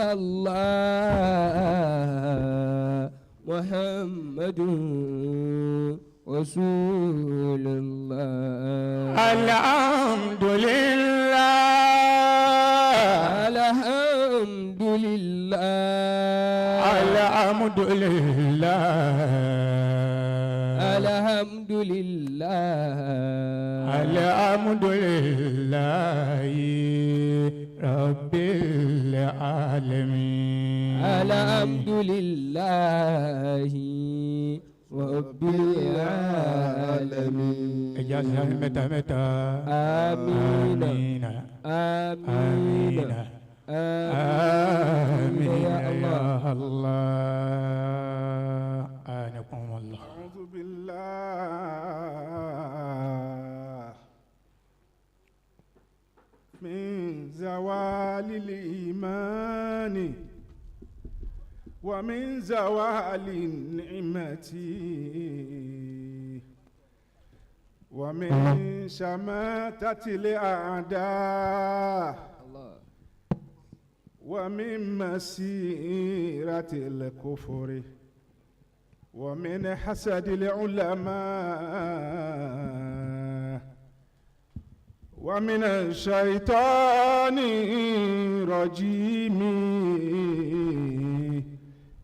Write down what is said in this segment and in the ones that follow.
illallah Muhammadun Rasulullah. Alhamdulillah, alhamdulillah, alhamdulillah, alhamdulillah, alhamdulillah, Rabbil alamin. alhamdulillah Rabbil alamin. Ijazah meta meta. Amin. Amin. Amin. Ya Allah. Anakum Allah. A'udhu billah min zawalil imani wa min zawalin ni'mati wa min shamatatil a'da wa min masiratil kufri wa min hasadil ulama wa min ash-shaytanir rajim.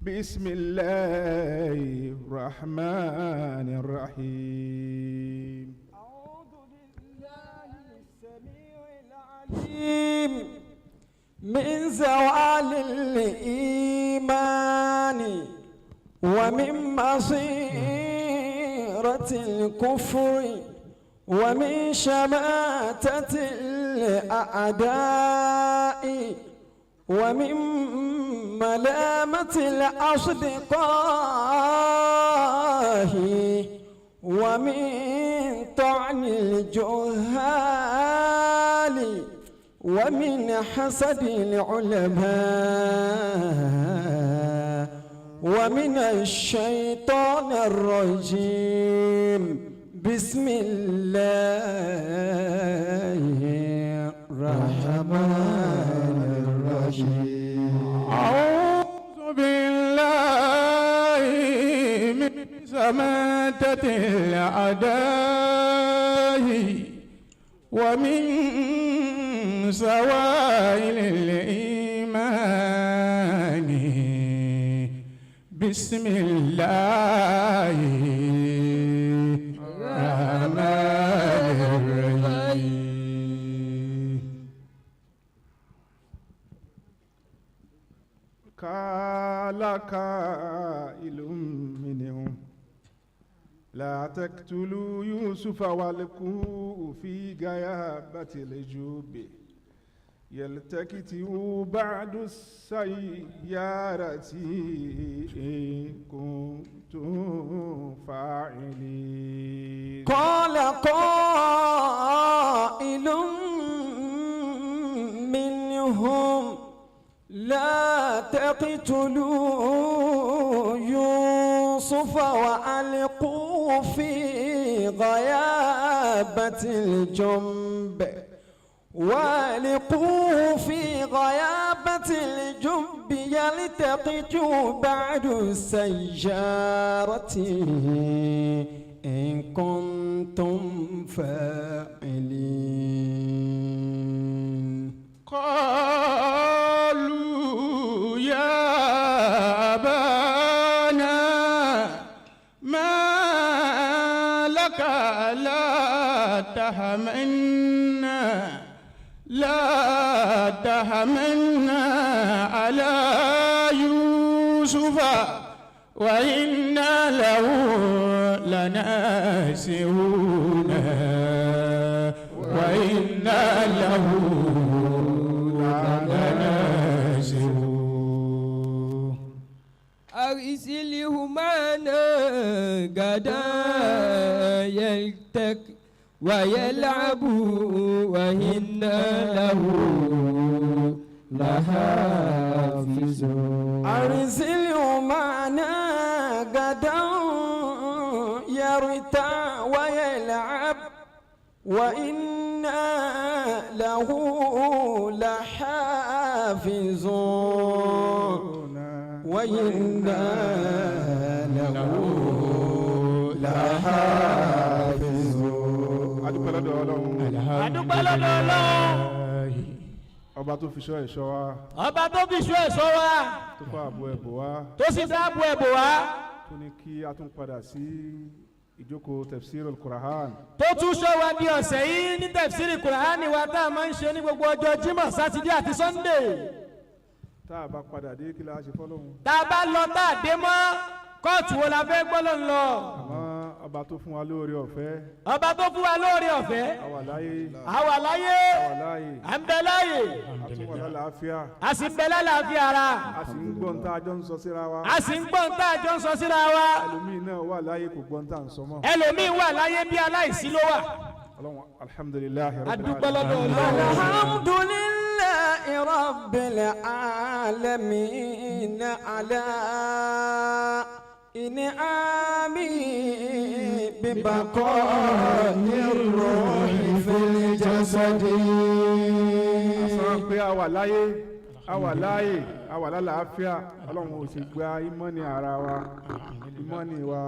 بسم الله الرحمن الرحيم. أعوذ بالله السميع العليم من زوال الإيمان ومن مصيرة الكفر ومن شماتة الأعداء ومن ملامة الأصدقاء ومن طعن الجهال ومن حسد العلماء ومن الشيطان الرجيم. بسم الله الرحمن الرحيم. أعوذ بالله من سماتة الأعداء ومن سوائل الإيمان. بسم الله الرحمن الرحيم. قال قائل منهم لا تقتلوا يوسف والقوه في غيابة الجب يلتقطه بعد السيارة إن كنتم فاعلين. قال قائل منهم لا تقتلوا يوسف وألقوا في غيابة الجب والقوا في غيابة الجب يلتقطوا بعد السيارة إن كنتم فاعلين. قالوا يا أبانا ما لك لا تهمنا على يوسف وإنا له لناسون وإنا له لناسون. أرسله معنا غدا يلتقي ويلعب وإنا له لحافظون. أرسله معنا غدا يرتع ويلعب وإنا له لحافظون. وإنا له لحافظون. adúpẹ́ lọ́dọ̀ Ọlọ́run. adúpẹ́ lọ́dọ̀ Ọlọ́run. ọba tó fi ṣọ́ ẹ̀ṣọ́ wa. ọba tó fi ṣọ́ ẹ̀ṣọ́ wa. tó fà àbò ẹ̀bò wa. tó sì dáàbò ẹ̀bò wa. tó ní kí a tún padà sí ìjókòó Tafsir al-Qur'an. tó tún ṣọ́ wa di ọ̀sẹ̀ yìí ní Tafsir al-Qur'an wa tá a máa ń ṣe ní gbogbo ọjọ́ Jímọ̀ sátidé àti Sunday. tá a bá padà dé kí la ṣe fọ́lọ́hun. tá a bá lọ tá a dé mọ́ kóòtù wo la fẹ́ gbọ́ ló ń lọ. àmọ́ ọba tó fún wa lóore ọ̀fẹ́. ọba tó fún wa lóore ọ̀fẹ́. àwa láyé. àwa láyé. àwa láyé. à ń bẹ láyé. a tún wà lálàáfíà. a sì ń bẹ lálàáfíà ara. a sì ń gbọ́ ń tá a jọ ń sọ síra wa. a sì ń gbọ́ ń tá a jọ ń sọ síra wa. ẹlòmíì náà wà láyé kò gbọ́ ń tá à ń sọ mọ́. ẹlòmíì wà láyé bí aláìsí ló wà. Ọlọ́run alhamdulilayi adúpẹ́ lọ́dọ̀ Ọlọ́run. alhamdulillahi rabbil alamin ala in'ami bibaqa'ir ruhi fil jasadi. asọ́n pé a wà láyé a wà láyé a wà lálàáfíà Ọlọ́run ò sì gba ìmọ́ni ara wa ìmọ́ni wa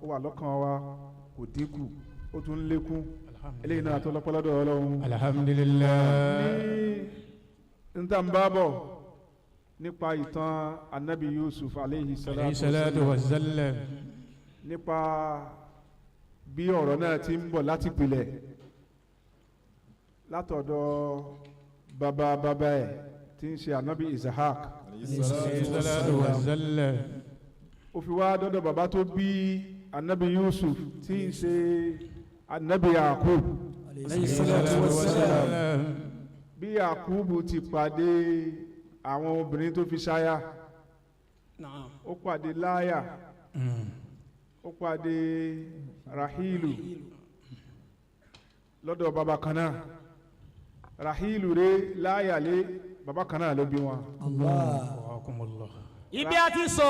ó wà lọ́kàn wa kò dínkù ó tún ń lékún eléyìí náà tó lọ́pọ̀ lọ́dọ̀ Ọlọ́run. alhamdulilayi. ní n ta n bá bọ̀ nípa ìtàn anabi Yusuf aleyhi salatu wa sallam. nípa bí ọ̀rọ̀ náà ti ń bọ̀ láti pilẹ̀ látọ̀dọ̀ bàbá ẹ̀ tí ń ṣe anabi Isahak. salatu wa sallam. ó fi wá dọ́dọ̀ bàbá tó bí anabi Yusuf tí ń ṣe anabi Yakub. salatu wa sallam. bí Yakubu ti pàdé àwọn obìnrin tó fi ṣáyà ó pàdé Láyà ó pàdé Rahilu lọ́dọ̀ bàbá kan náà Rahilu ré Láyà lé bàbá kan náà ló bí wọn. ibi a ti sọ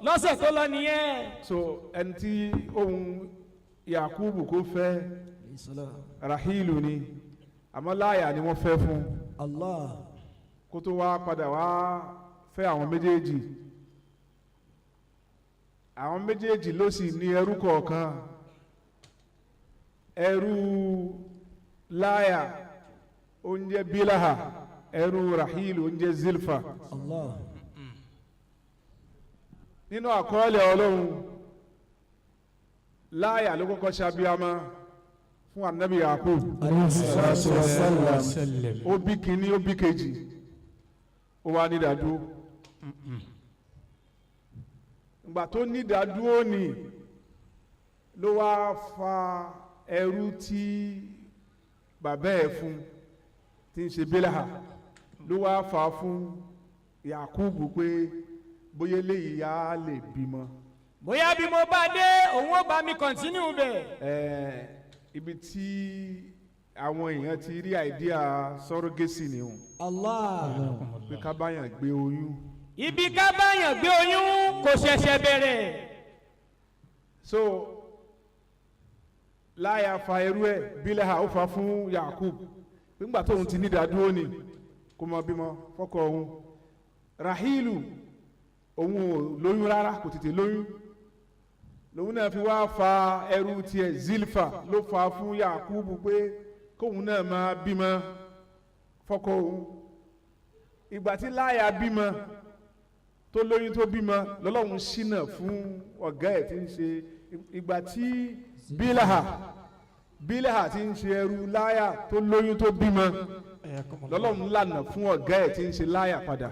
lọ́sẹ̀ tó lọ nìyẹn. so ẹni tí ohun Yakubu kò fẹ́ Rahilu ni àmọ́ Láyà ni wọ́n fẹ́ fún kó tó wá padà wá fẹ́ àwọn méjèèjì ló sì ní ẹrú kọ̀ọ̀kan ẹrú Láyà ó ń jẹ́ Bíláhà ẹrú Rahil ó ń jẹ́ Zilfa nínú àkọọ́lẹ̀ Ọlọ́run Láyà ló kọ́kọ́ ṣàbíamọ́ fún anabi Yakub ó bí kínní ó bí kejì ó wá nídàádúró ìgbà tó nídàádúró ni ló wá fa ẹrú tí bàbá ẹ̀ fún tí ń ṣe Bíláhà ló wá fa fún Yakub pé bóyá eléyìí á lè bímọ. bóyá bí mo bá dé òun ó bá mi kọ̀ntínú bẹ̀. ibi tí àwọn èèyàn ti rí àìdíà sọ́rọ́gẹ́sì ni wọn. pé ká báyàn gbé oyún. ibi ká báyàn gbé oyún kò ṣẹ̀ṣẹ̀ bẹ̀rẹ̀. so Láyà fa ẹrú ẹ̀ Bíláhà ó fa fún Yakub nígbà tóun ti nídàádúró ni kó mọ bímọ fọ́kọ òun. Rahilu òun ò lóyún rárá kò tètè lóyún lòun náà fi wá fa ẹrú tiẹ̀ Zilfa ló fa fún Yakubu pé kóun náà máa bímọ fọ́kọ òun. ìgbà tí Láyà bímọ tó lóyún tó bímọ lọ́lọ́run ṣínà fún ọ̀gá ẹ̀ tí ń ṣe ìgbà tí Bíláhà tí ń ṣe ẹrú Láyà tó lóyún tó bímọ lọ́lọ́run lànà fún ọ̀gá ẹ̀ tí ń ṣe Láyà padà.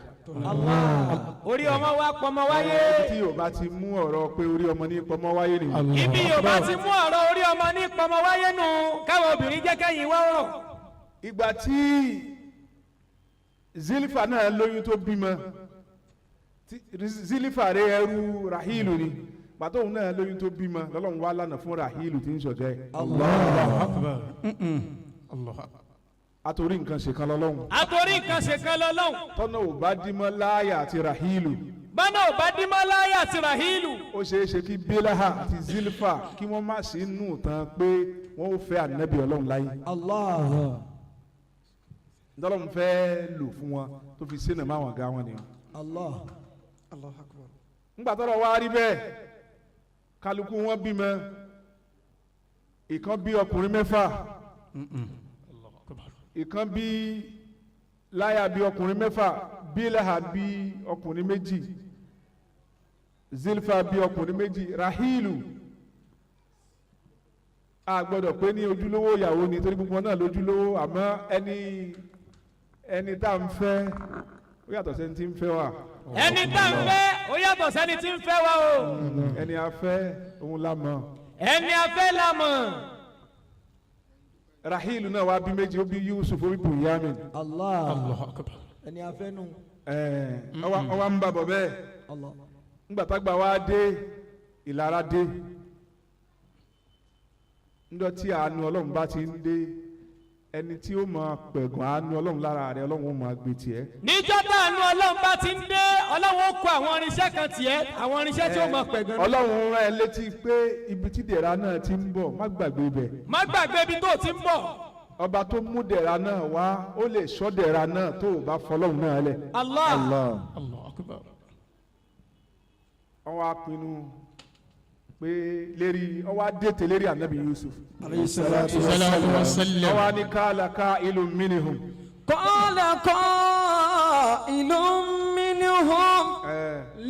orí ọmọ wa pọmọ wáyé. tí yóò bá ti mú ọ̀rọ̀ pé orí ọmọ ní pọmọ wáyé nìyẹn. ibi yóò bá ti mú ọ̀rọ̀ orí ọmọ ní pọmọ wáyé nù káwọn obìnrin jẹ́ kẹ́yìn wá rọ̀. ìgbà tí Zilfa náà lóyún tó bímọ Zilfa rẹ ẹrú Rahilu ni pàtó òun náà lóyún tó bímọ lọ́lọ́run wá lánàá fún Rahilu tí ń ṣọ̀jẹ́. Allahu Akbar. àtòrí nǹkan ṣe kan lọ́lọ́run. àtòrí nǹkan ṣe kan lọ́lọ́run. tọ́nà ò bá dímọ́ Láyà àti Rahilu. bọ́nà ò bá dímọ́ Láyà àti Rahilu. ó ṣeé ṣe kí Bíláhà àti Zilfa kí wọ́n má sí nù tán pé wọ́n ó fẹ́ ànábì Ọlọ́run láyé. Ọlọ́run fẹ́ lò fún wọn tó fi sínú máwọn ọ̀gá wọn nìyẹn. Allahu Akbar. ńgbà tọ́rọ̀ wá rí bẹ́ẹ̀ kálukú wọn bímọ ìkan bí ọkùnrin 6 ìkan bí láyà bí ọkùnrin 6 bílẹ̀hà bí ọkùnrin 2 zilfa bí ọkùnrin 2 rahilu a gbọ́dọ̀ pé ní ojúlówó ìyàwó ni torí gbogbo náà lójúlówó àmọ́ ẹni tá à ń fẹ́ ó yàtọ̀ sẹ́ni tí ń fẹ́ wa. ẹni tá ń fẹ́ ó yàtọ̀ sẹ́ni tí ń fẹ́ wa o. ẹni a fẹ́ òun la mọ̀. ẹni a fẹ́ la mọ̀. rahilu náà wá bí 2 ó bí Yusuf ó bí Bunyamin. Allah ẹni a fẹ́ nù. ọwọ́ ń bàbọ̀ bẹ́ẹ̀ ńgbà tágbà wá dé ìlara dé ńjọ́ tí àánú Ọlọ́run bá ti ń dé ẹni tí ó máa pẹ̀gàn àánú Ọlọ́run lára rẹ̀ Ọlọ́run ó máa gbé tiẹ̀. níjọ́ tá àánú Ọlọ́run bá ti ń dé Ọlọ́run ó kó àwọn irinṣẹ́ kan tiẹ̀ àwọn irinṣẹ́ tí ó máa pẹ̀gàn. Ọlọ́run rán ẹ létí pé ibi tí dẹ̀ra náà ti ń bọ̀ má gbàgbé bẹ̀. má gbàgbé ibi tó ti ń bọ̀. ọba tó mú dẹ̀ra náà wá ó lè sọ dẹ̀ra náà tó o bá fọlọ́run náà lẹ̀. Allah. ọwọ́ apinnu pé lérí ọwọ́ adéte lérí anabi Yusuf. alayhi salatu wa sallam. ọwọ́ ni qala qa'ilun minhum. qala qa'ilun minhum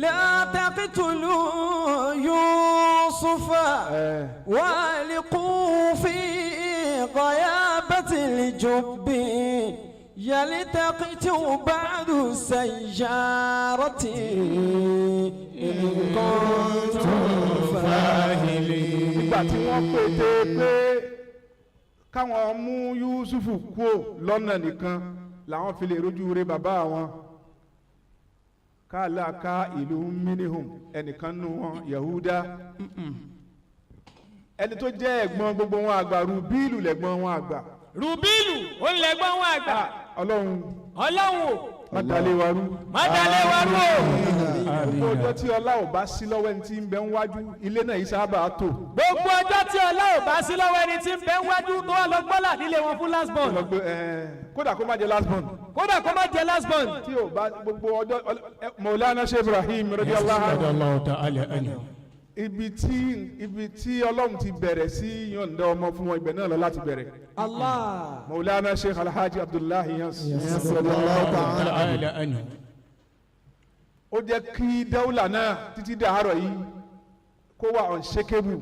la taqtulu Yusufa walqu fi ghayabati al-jubbi يلتقط بعد السيارة إن كنتم فاعلين. nígbà tí wọ́n pété pé káwọn mú Yusufu kúò lọ́nà nìkan làwọn fi lè rojú rẹ bàbá wọn. qala qa'ilun minhum ẹnìkan nù wọn Yahuda ẹni tó jẹ́ ẹ̀gbọ́n gbogbo wọn àgbà Rubilu lẹ̀gbọ́n wọn àgbà. Rubilu ó ń lẹ̀gbọ́n wọn àgbà. Ọlọ́run má dalẹ̀ wa rú. má dalẹ̀ wa rú o. gbogbo ọjọ́ tí ọlá ò bá sí lọ́wọ́ ẹni tí ń bẹ ń wájú ilé náà yìí sábà tò. gbogbo ọjọ́ tí ọlá ò bá sí lọ́wọ́ ẹni tí ń bẹ ń wájú tó wà lọ gbọ́là nílé wọn fún last born. kódà kó má jẹ last born. kódà kó má jẹ last born. tí ò bá gbogbo ọjọ́ Maulana Sheikh Ibrahim radiyallahu anhu. ibi tí Ọlọ́run ti bẹ̀rẹ̀ sí yọ̀ǹda ọmọ fún wọn ibẹ̀ náà lọ láti bẹ̀rẹ̀. Allah. Maulana Sheikh Alhaji Abdullahi Yas. ó jẹ́ kí dáwùlà náà títí dàárọ̀ yìí kó wà unshakable.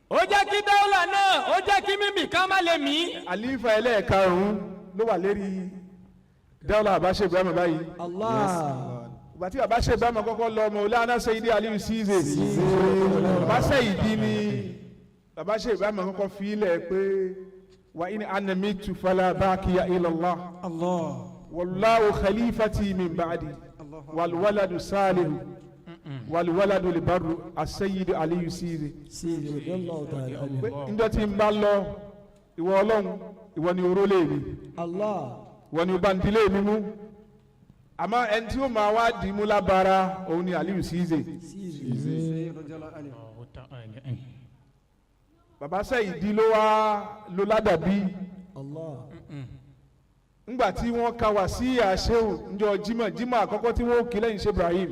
ó jẹ́ kí dáwùlà náà ó jẹ́ kí mímì ká má lè mí. àlífà ẹlẹ́ẹ̀karùn-ún ló wà lérí dáwùlà àbáṣe Ibrahim báyìí. Allah. ìgbà tí bàbá ṣe Ibrahim kọ́kọ́ lọ Maulana Sayyidi Aliyu Size bàbá Sayyidi ni bàbá ṣe Ibrahim kọ́kọ́ fi ilẹ̀ pé wa in ana mitu fala baqiya illa Allah wallahu khalifati min ba'di wal waladu salih wal waladu libarru as-Sayyid Aliyu Size. njọ́ tí n bá lọ ìwọ Ọlọ́run ìwọ ni orólé mi ìwọ ni bandilé mi mú àmọ́ ẹni tí ó máa wá dì í mú lábára òun ni Aliyu Size. bàbá Sayyidi ló wá ló ládàbí ńgbà tí wọ́n ka wá sí àṣehù ńjọ́ Jímọ̀ àkọ́kọ́ tí wọ́n kí lẹ́yìn ṣe Ibrahim.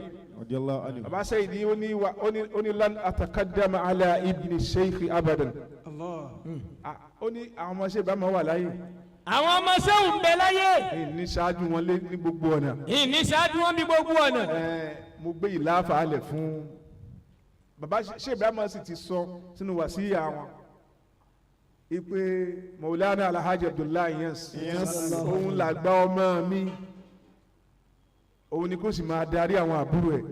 bàbá Sayyidi ó ní lan atakaddama ala Ibn Sheikh abadan. ó ní àwọn ọmọ ṣe bá máa wà láyé. àwọn ọmọ sẹ́wù ń bẹ láyé. ní ṣáájú wọn lé ní gbogbo ọ̀nà. ní ṣáájú wọn bí gbogbo ọ̀nà. mo gbé ìlàáfà alẹ̀ fún bàbá ṣe Ibrahim sì ti sọ sínú wàsíyà wọn ipe Maulana Alhaji Abdullahi Yas òun làgbà ọmọ mi òun ni kò sì máa darí àwọn àbúrò ẹ̀.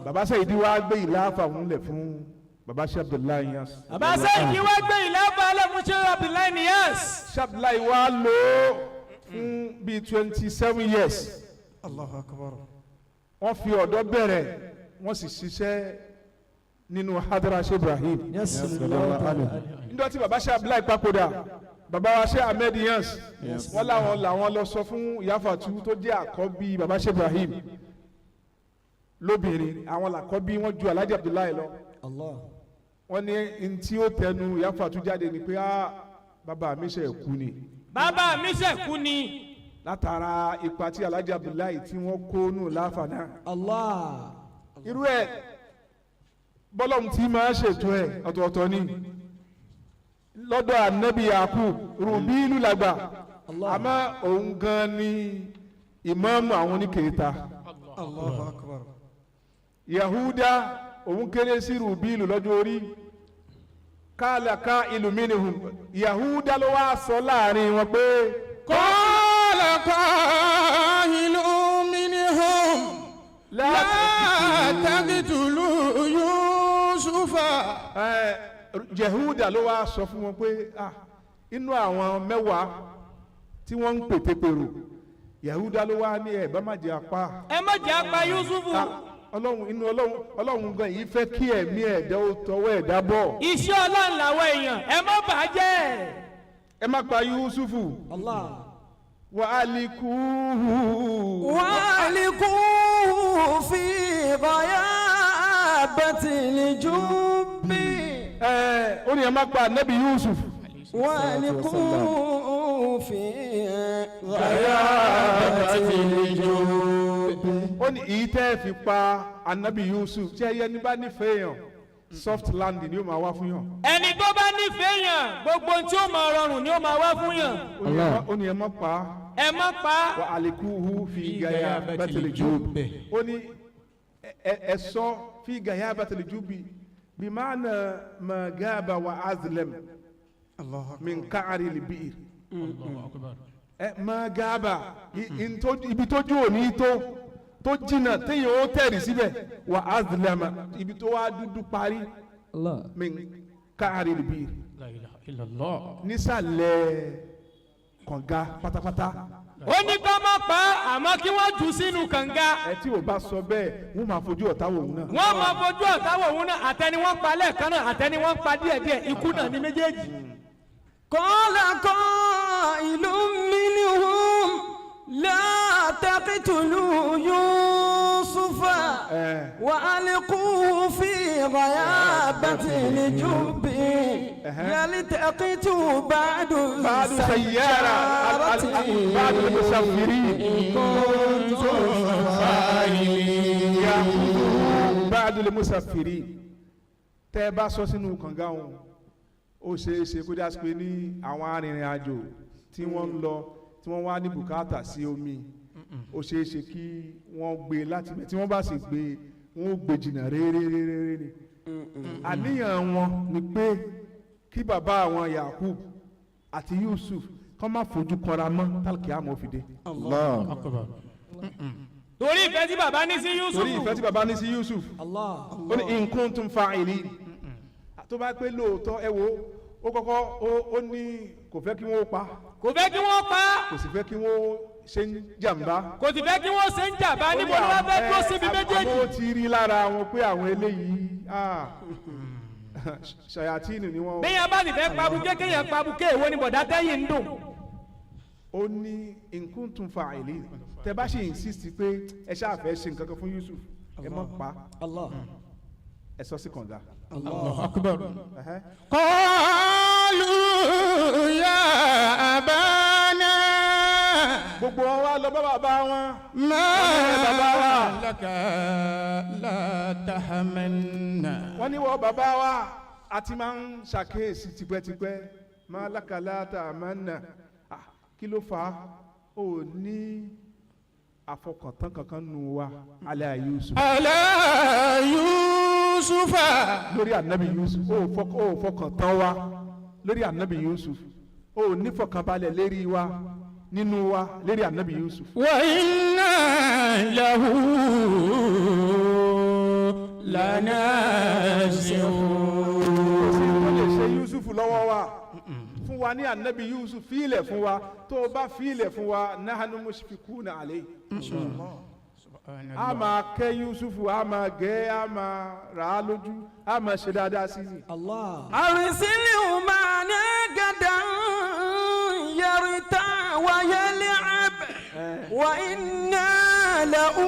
bàbá Sayyidi wá gbé ìlàáfà òun lẹ̀ fún bàbá Sheikh Abdullahi Yas. bàbá Sayyidi wá gbé ìlàáfà alẹ̀ fún Sheikh Abdullahi Yas. Sheikh Abdullahi wá lò ó fún bíi 27 years. Allahu Akbar. wọ́n fi ọ̀dọ́ bẹ̀rẹ̀ wọ́n sì ṣiṣẹ́ nínú hadara Sheikh Ibrahim. nígbà tí baba Sheikh Abdullahi papòdà baba wa Sheikh Ahmed Yas wọ́n làwọn lọ sọ fún Ìyáfàtú tó jẹ́ àkọ́bí baba Sheikh Ibrahim lóbìnrin àwọn làkọ́bí wọ́n ju Alhaji Abdullahi lọ. wọ́n ní ntí ó tẹnu Ìyáfàtú jáde ni pé baba mi ṣe kú ni. bàbá mi ṣe kú ni. látara ipa tí Alhaji Abdullahi tí wọ́n kó nù láǹfààní. irú ẹ̀ bọ́lọ́mù tí máa ṣètò ẹ̀ ọ̀tọ̀ọ̀tọ̀ ni lọ́dọ̀ anabi Yakub Rubilu làgbà àmọ́ òun gan ni ìmáàmù àwọn oníkèéta. Allahu akbar. Yahuda òun kéré sí Rubilu lọ́jọ́ orí kálá ká ìlú mínihùn Yahuda ló wá sọ láàrin wọn pé. Qala qailun minhum la taqtulu Yusufa. Yahuda ló wá sọ fún wọn pé inú àwọn mẹ́wàá tí wọ́n ń pètèpèrò Yahuda ló wá ní ẹ bá má jẹ́ apá. ẹ má jẹ́ apá Yusufu. Ọlọ́run gan yìí fẹ́ kí ẹ̀mí ẹ̀dá ó tọwọ́ ẹ̀dá bọ̀. iṣẹ́ Ọlọ́run làwọn èèyàn ẹ má bàjẹ́. ẹ má pa Yusufu. Allah. wa alikuhu. wa alikuhu fi ghayabatil jubbi. Ó ní ẹ má pa Nabi Yusuf. wa alikuhu fi ghayabatil jubbi. Ó ní èyí tẹ́ ẹ fi pa Anabi Yusuf tí ẹyẹ ní bá nífẹ̀ẹ́ yàn soft landing ni ó máa wá fún yàn. ẹni tó bá nífẹ̀ẹ́ yàn gbogbo tí ó máa rọrùn ni ó máa wá fún yàn. Ó ní ẹ má pa. ẹ má pa. wa alikuhu fi ghayabatil jubbi. Ó ní ẹ sọ fi ghayabatil jubbi bí maana ma gaba wa azlam min ka'ari al-bi'r. Ma gaba ibi tójú òní tó jìnnà téèyàn ó tẹ̀rì síbẹ̀ wà azlama ibi tó wá dúdú parí min ka'ari al-bi'r. nísàlẹ̀ kànga pátápátá. ó ní ká má pa àmọ́ kí wọ́n jù sínú kànga. ẹ tí o bá sọ bẹ́ẹ̀ wọ́n máa fojú ọ̀tá wò wọ́n náà. wọ́n máa fojú ọ̀tá wò wọ́n náà àtẹni wọ́n pa lẹ́ẹ̀kan náà àtẹni wọ́n pa díẹ̀díẹ̀ ikú náà ní méjèèjì. qala qailun minhum la taqtulu Yusufa wa alquhu fi ghayabatil jubbi yaltaqitu ba'du sayyara ba'du al-musaffirin ba'du al-musaffirin. tẹ́ ẹ bá sọ sínú kànga wọn ó ṣeé ṣe kó dá sí pé ní àwọn arìnrìn àjò tí wọ́n ń lọ tí wọ́n wá ní bùkátà sí omi ó ṣeé ṣe kí wọ́n gbé láti bẹ̀ tí wọ́n bá sì gbé wọ́n ó gbé jìnnà réré ni. àníyàn wọn ni pé kí bàbá àwọn Yakub àti Yusuf kọ́ má fojú kanra mọ́ tálkì àmọ́ òfìdé. torí ìfẹ́ tí bàbá ní sí Yusuf. torí ìfẹ́ tí bàbá ní sí Yusuf. ó ní in kuntum fa'ilin. tó bá pé lóòótọ́ ẹ wo ó kọ́kọ́ ó ní kò fẹ́ kí wọ́n pa. kò fẹ́ kí wọ́n pa. kò sì fẹ́ kí wọ́n ṣe ń jàmbá. kò sì fẹ́ kí wọ́n ṣe ń jàmbá níbo ni wọ́n fẹ́ dúró síbi méjèèjì. àmọ́ ó ti rí lára wọn pé àwọn eléyìí ṣayatínù ni wọ́n. bẹ́ẹ̀ bá sì fẹ́ pabuké kéèyàn pabuké èwo ni bọ̀dá tẹ́yìn ń dùn. ó ní in kuntum fa'ilin tẹ bá ṣe insist pé ẹ ṣáà fẹ́ ṣe nǹkan kan fún Yusuf ẹ má pa ẹ sọ sí kànga. Allahu akbar. Qalu ya abana. gbogbo wọn wá lọ bá bàbá wọn. Ma laka la tahamanna. wọ́n ní wọ́n bàbá wa a ti máa ń ṣàkíyèsí tipẹ́tipẹ́ ma laka la tahamanna. kí ló fà á ó ní àfọkàntán kankan nù wa ala Yusuf. ala Yusufa. lórí anabi Yusuf ó fọkàntán wa lórí anabi Yusuf ó nífọkànbalẹ̀ lérí wa nínú wa lérí anabi Yusuf. wa inna lahu lanasihun. kò sí tó lè ṣe Yusuf lọ́wọ́ wa fún wa ní anabi Yusuf fílẹ̀ fún wa tó o bá fílẹ̀ fún wa nahanu mushfikuna alayhi. a máa kẹ́ Yusufu a máa gẹ́ a máa rà á lójú a máa ṣe dáadáa sí i. arsilhu ma'ana gadan yarta wa yal'ab wa inna lahu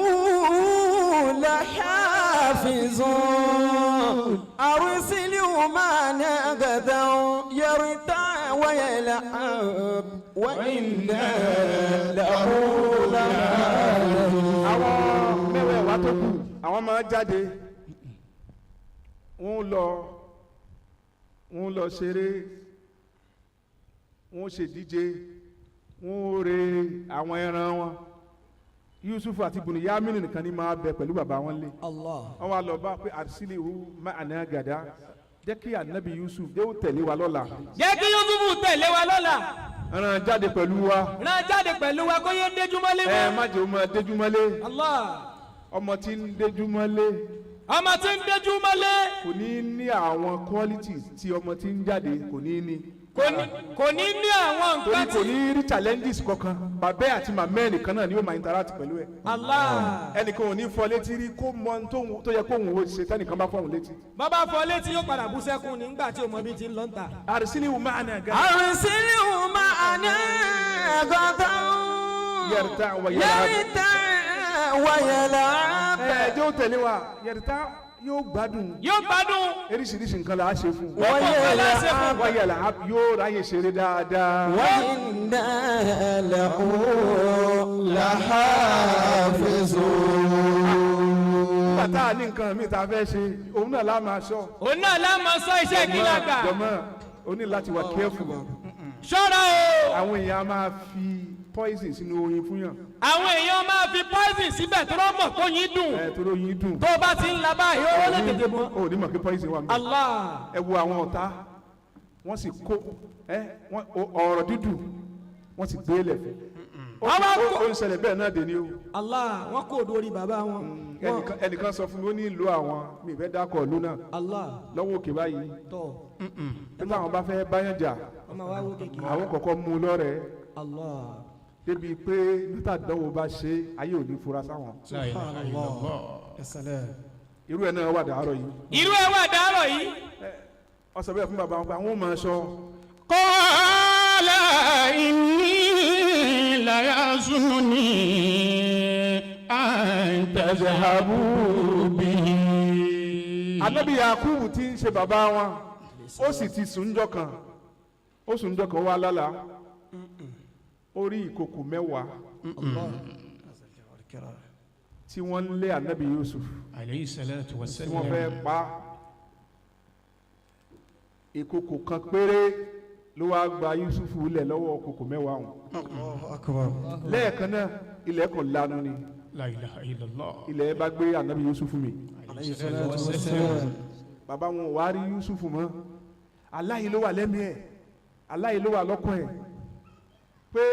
lahafizun. arsilhu ma'ana gadan yarta wa yal'ab wa inna lahu lahafizun. àwọn mẹ́wẹ̀ẹ̀wá tó kù àwọn máa jáde wọ́n lọ ṣeré, wọ́n ṣèdíje, wọ́n re àwọn ẹran wọn. Yusuf àti Bunyamin nìkan ni máa bẹ pẹ̀lú bàbá wọn lé. Wọ́n wá lọ bá pé arsilihu ma'ana gada, jẹ́ kí anabi Yusuf dé ó tẹ̀lé wa lọ́la. jẹ́ kí Yusuf tẹ̀lé wa lọ́la. rán jáde pẹ̀lú wa. rán jáde pẹ̀lú wa kó yé déjúmọ́lé mọ́. ẹ má jẹ́ o máa déjúmọ́lé. Allah. ọmọ tí ń déjúmọ́lé. ọmọ tí ń déjúmọ́lé. kò ní ní àwọn qualities tí ọmọ tí ń jáde kò ní ní. kò ní ní àwọn nǹkan tí. kò ní rí challenges kankan. bàbá àti màmá ẹnìkan náà ni ó máa interact pẹ̀lú ẹ. Allah. ẹnìkan ò ní fọ létí rí kó mọ tó yẹ kó òun ò ṣe tẹnìkan bá fọhùn létí. bàbá fọ létí yóò padà bú sẹ́kún nígbà tí òmò bí ti ń lọ ń ta. arsilihu ma'ana gada. arsilihu ma'ana gada. yarta wa yal'ab. ẹ jẹ́ ó tẹ̀lé wa yarta yóò gbádùn. eríṣiríṣi nǹkan la á ṣe fún. wa yal'ab yóò ráyè ṣeré dáadáa. wa inna lahu lahafizun. bàtà ní nǹkan mi ta fẹ́ ṣe òun náà lá máa sọ. iṣẹ́ ìkìlàgà. jọmọ o ní láti wà careful. ṣọ́ra o. àwọn èèyàn máa fi poison sínú oyin fún yàn. àwọn èèyàn máa fi poison síbẹ̀ tó rọ́ mọ̀ tó yín dùn. tó rọ́ yín dùn. tó o bá ti ń la báyìí ó lè tètè mọ́. o ní mọ̀ pé poison wà mí. Allah. ẹ wo àwọn ọ̀tá wọ́n sì kó ọ̀rọ̀ dídùn wọ́n sì gbé lẹ̀ fún. ó ń ṣẹlẹ̀ bẹ́ẹ̀ náà dé ní o. Allah wọ́n kò dórí bàbá wọn. ẹnìkan sọ fún mi ó ní ìlú àwọn mi ìfẹ́ dákọ̀ ìlú náà. Allah. lọ́wọ́ òkè báyìí. tọ́. nígbà àwọn bá fẹ́ báyàn jà àwọn kọ̀ọ̀kan mú un lọ́rẹ̀ẹ́. Allah. débi pé níta dánwò bá ṣe ayé ò ní fura sáwọn. irú ẹ̀ náà wà dàárọ̀ yìí. ó sọ bẹ́ẹ̀ fún bàbá wọn pé àwọn ò máa sọ. qala inni la yazunni an tazhabu bihi. Ànábì Yakubu tí ń ṣe bàbá wọn ó sì ti sùnjọ́ kan wá lálàá ó rí ìkòkò 10 tí wọ́n ń lé Ànábì Yusuf alayhi salatu tí wassalam. wọ́n fẹ́ pa ìkòkò kan péré ló wá gba Yusuf lẹ̀ lọ́wọ́ ìkòkò 10 ọ̀hún. lẹ́ẹ̀kan náà ilẹ̀ kò lanu ni la ilaha illallah. ilẹ̀ bá gbé Ànábì Yusuf mi. alayhi salatu wassalam. bàbá wọn ò wá rí Yusuf mọ́ aláyé ló wà lẹ́mìí ẹ̀ aláyé ló wà lọ́kàn ẹ̀ pé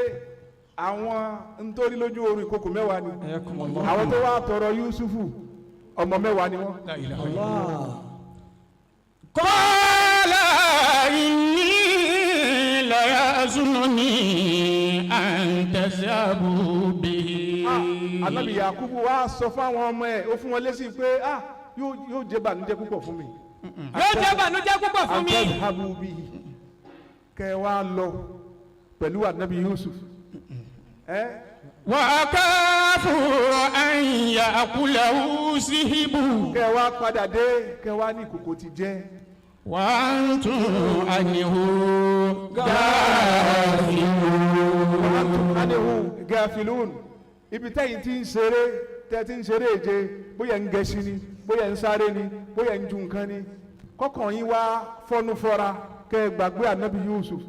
àwọn nítorí lójú oorun ìkòkò 10 ni àwọn tó wá tọrọ Yusufu ọmọ 10 ni wọ́n. la ilaha illallah. qala inni la yazunni an tazhabu bihi. Ànábì Yakubu wá sọ fáwọn ọmọ ẹ̀ ó fún wọn lésì pé yóò jẹ́ bànújẹ́ púpọ̀ fún mi. an tazhabu bihi kẹ́ wá lọ pẹ̀lú Ànábì Yusuf. wa akafu an ya'kulahu zihibu. kẹ́ wá padà dé kẹ́ wá ní ìkòkò ti jẹ́. wa antum anhu gafilun. ibi tẹ́yìn tí ń ṣeré tẹ́ tí ń ṣeré èje bóyá ń gẹṣin ni bóyá ń sáré ni bóyá ń ju nǹkan ni kọ́kàn yín wá fọ́nú fọ́ra kẹ́ gbàgbé Ànábì Yusuf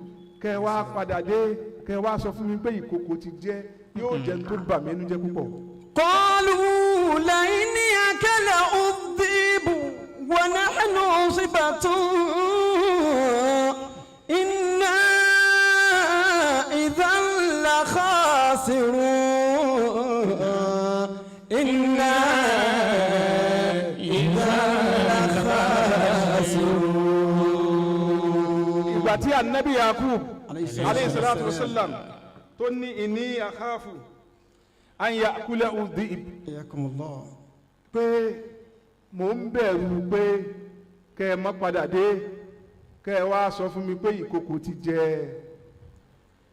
kẹ́ wá padà dé kẹ́ wá sọ fún mi pé ìkòkò ti jẹ́ yóò jẹ́ tó bà mí nínú jẹ́ púpọ̀. qalu la inni akala udhibu wa nahnu usibatun inna idhan la khasirun inna idhan la khasirun. ìgbà tí Ànábì Yakub alayhi salatu wa sallam tó ní inni akhafu an ya'kulahu dhi'b pé mò ń bẹ̀rù pé kẹ́ ẹ má padà dé kẹ́ ẹ wá sọ fún mi pé ìkòkò ti jẹ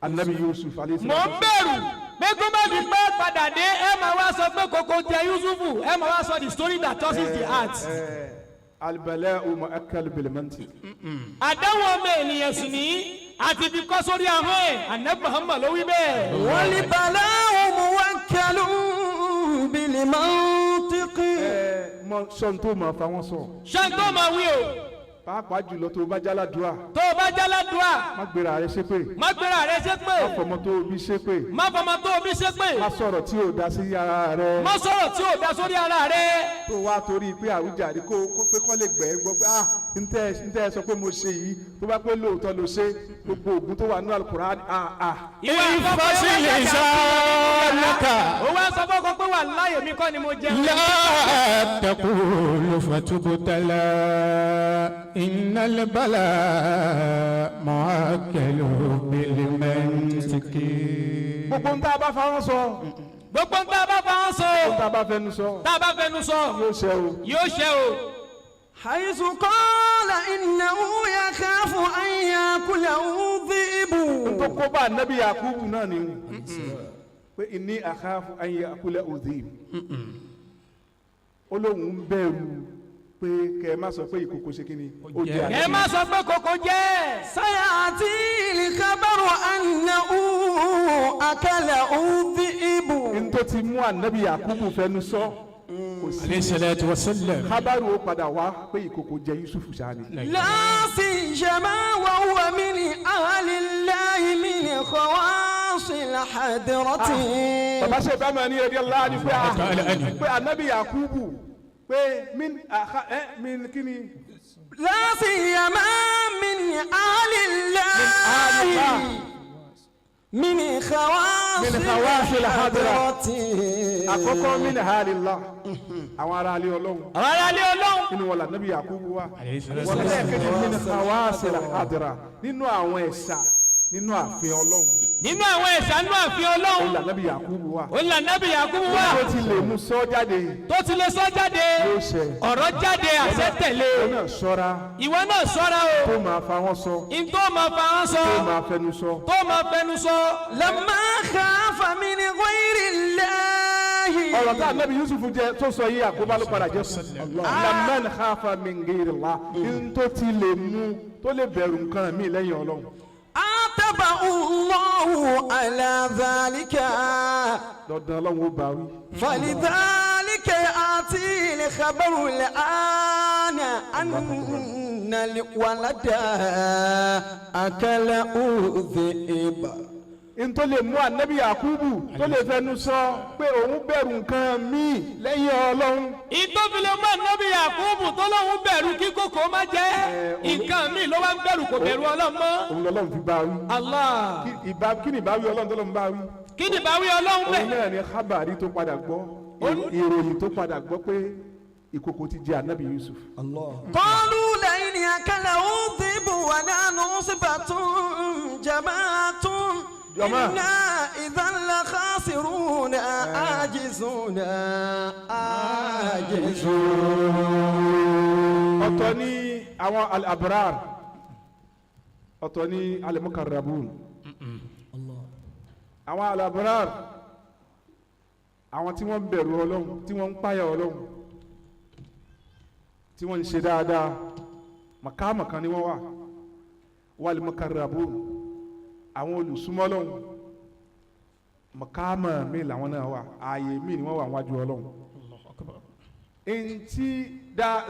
Ànábì Yusuf alayhi salatu wa sallam. mo ń bẹ̀rù pé kó má fi pẹ́ padà dé ẹ máa wá sọ pé kòkò jẹ Yusufu ẹ máa wá sọ the story that touches the heart. albala'u mu'akkal bil mantiq. àdánwò ọmọ ènìyàn sì ní àti fi kọ́ sórí ahọ́n ẹ̀ Ànábì Muhammad ló wí bẹ́ẹ̀. wal bala'u muwakkalun bil mantiq. sọ́n tó máa fa wọn sọ. ṣé tó máa wí o. pàápàá jùlọ tó bá jáládùá. tó o bá jáládùá. má gbéra rẹ ṣépè. má gbéra rẹ ṣépè. má fọmọ tó bí ṣépè. má fọmọ tó bí ṣépè. má sọ̀rọ̀ tí ò dá sí ara rẹ. má sọ̀rọ̀ tí ò dá sórí ara rẹ. tó wá torí pé àwùjáde kó pé kọ́ lè gbẹ́ gbọ́ pé ntẹ́ sọ pé mo ṣe yìí tó bá pé lóòótọ́ ló ṣe gbogbo ògùn tó wà nínú Al-Qur'an ìfọ́sílẹ̀ ìṣàlọ́kà. ó wá sọ fọ́kọ pé wà láyé mi kọ́ ni mo jẹun. látàkùn fatubutala innal bala mu'akkalu bil mantiki. gbogbo ń tá a bá fa wọn sọ. gbogbo ń tá a bá fa wọn sọ. tá a bá fẹnu sọ. tá a bá fẹnu sọ. yóò ṣe o. yóò ṣe o. حيث قال إنه يخاف أن يأكله الذئب. tó kó bá Nabi Yakubu náà ni pé inni akhafu an ya'kulahu dhib. Olóhùn ń bẹ̀rù pé kẹ́ ẹ má sọ pé ìkòkò ṣe kí ni ó jẹ àná. ẹ má sọ pé kòkò jẹ. سيأتي الخبر أنه أكله الذئب. n tó ti mú Nabi Yakubu fẹnu sọ. alayhi salatu wa sallam. kábàrù ó padà wá pé ìkòkò jẹ Yusuf sani. لا سيما وهو من أهل الله من خواص الحضرة. bàbá ṣe bá máa ní ẹbí ọlá ni pé Nabi Yakubu pé min kí ni. لا سيما من أهل الله من خواص الحضرة. àkọ́kọ́ min halillah àwọn ará ilé Ọlọ́run. àwọn ará ilé Ọlọ́run. nínú wọn la Nabi Yakubu wa. wọ́n lẹ́ẹ̀kejì min khawasil hadra nínú àwọn ẹ̀ṣà nínú ààfin Ọlọ́run. nínú àwọn ẹ̀ṣà nínú ààfin Ọlọ́run. ó la Nabi Yakubu wa. ó la Nabi Yakubu wa. tó ti lè mú sọ jáde. tó ti lè sọ jáde. yóò ṣe. ọ̀rọ̀ jáde àṣẹ tẹ̀lé. ìwọ náà ṣọ́ra. ìwọ náà ṣọ́ra o. tó máa fa wọn sọ. tó máa fa wọn sọ. tó máa fẹnu sọ. tó máa fẹnu sọ. لما خاف من غير الله. ọ̀rọ̀ tá Nabi Yusuf jẹ tó sọ yìí àkóbá ló padà jẹ fún lamman khafa min ghayrillah n tó ti lè mú tó lè bẹ̀rù nǹkan mi lẹ́yìn Ọlọ́run. عاتبه الله على ذلك. dandan Ọlọ́run ó bá wí. فلذلك يأتي الخبر الآن أن الولد أكله الذئب. n tó lè mú Nabi Yakubu tó lè fẹnu sọ pé òun bẹ̀rù nǹkan mi lẹ́yìn Ọlọ́run. ìtòfilẹ̀ mọ́ Nabi Yakubu tó lóun bẹ̀rù kí kòkó má jẹ́ nǹkan mi ló wá ń bẹ̀rù kò bẹ̀rù Ọlọ́run mọ́. òun lọ́lọ́run fi bá wí. Allah. kí ni ìbáwí Ọlọ́run tó lọ́n bá wí. kí ni ìbáwí Ọlọ́run bẹ̀. òun náà ni kábàárì tó padà gbọ́ ìròyìn tó padà gbọ́ pé ìkòkò ti jẹ Nabi Yusuf. قالوا لئن أكله الذئب ونحن عصبة جماعة إنا إذا لخاسرون عاجزون. ọ̀tọ̀ ni àwọn al-abrar ọ̀tọ̀ ni al-mukarrabun. àwọn al-abrar àwọn tí wọ́n bẹ̀rù Ọlọ́run tí wọ́n ń páyà Ọlọ́run tí wọ́n ń ṣe dáadáa màkàmàkà ni wọ́n wà. wal-mukarrabun àwọn olùsúnmọ́ Ọlọ́run màkàmà mi làwọn náà wà ààyè mi ni wọ́n wà wájú Ọlọ́run.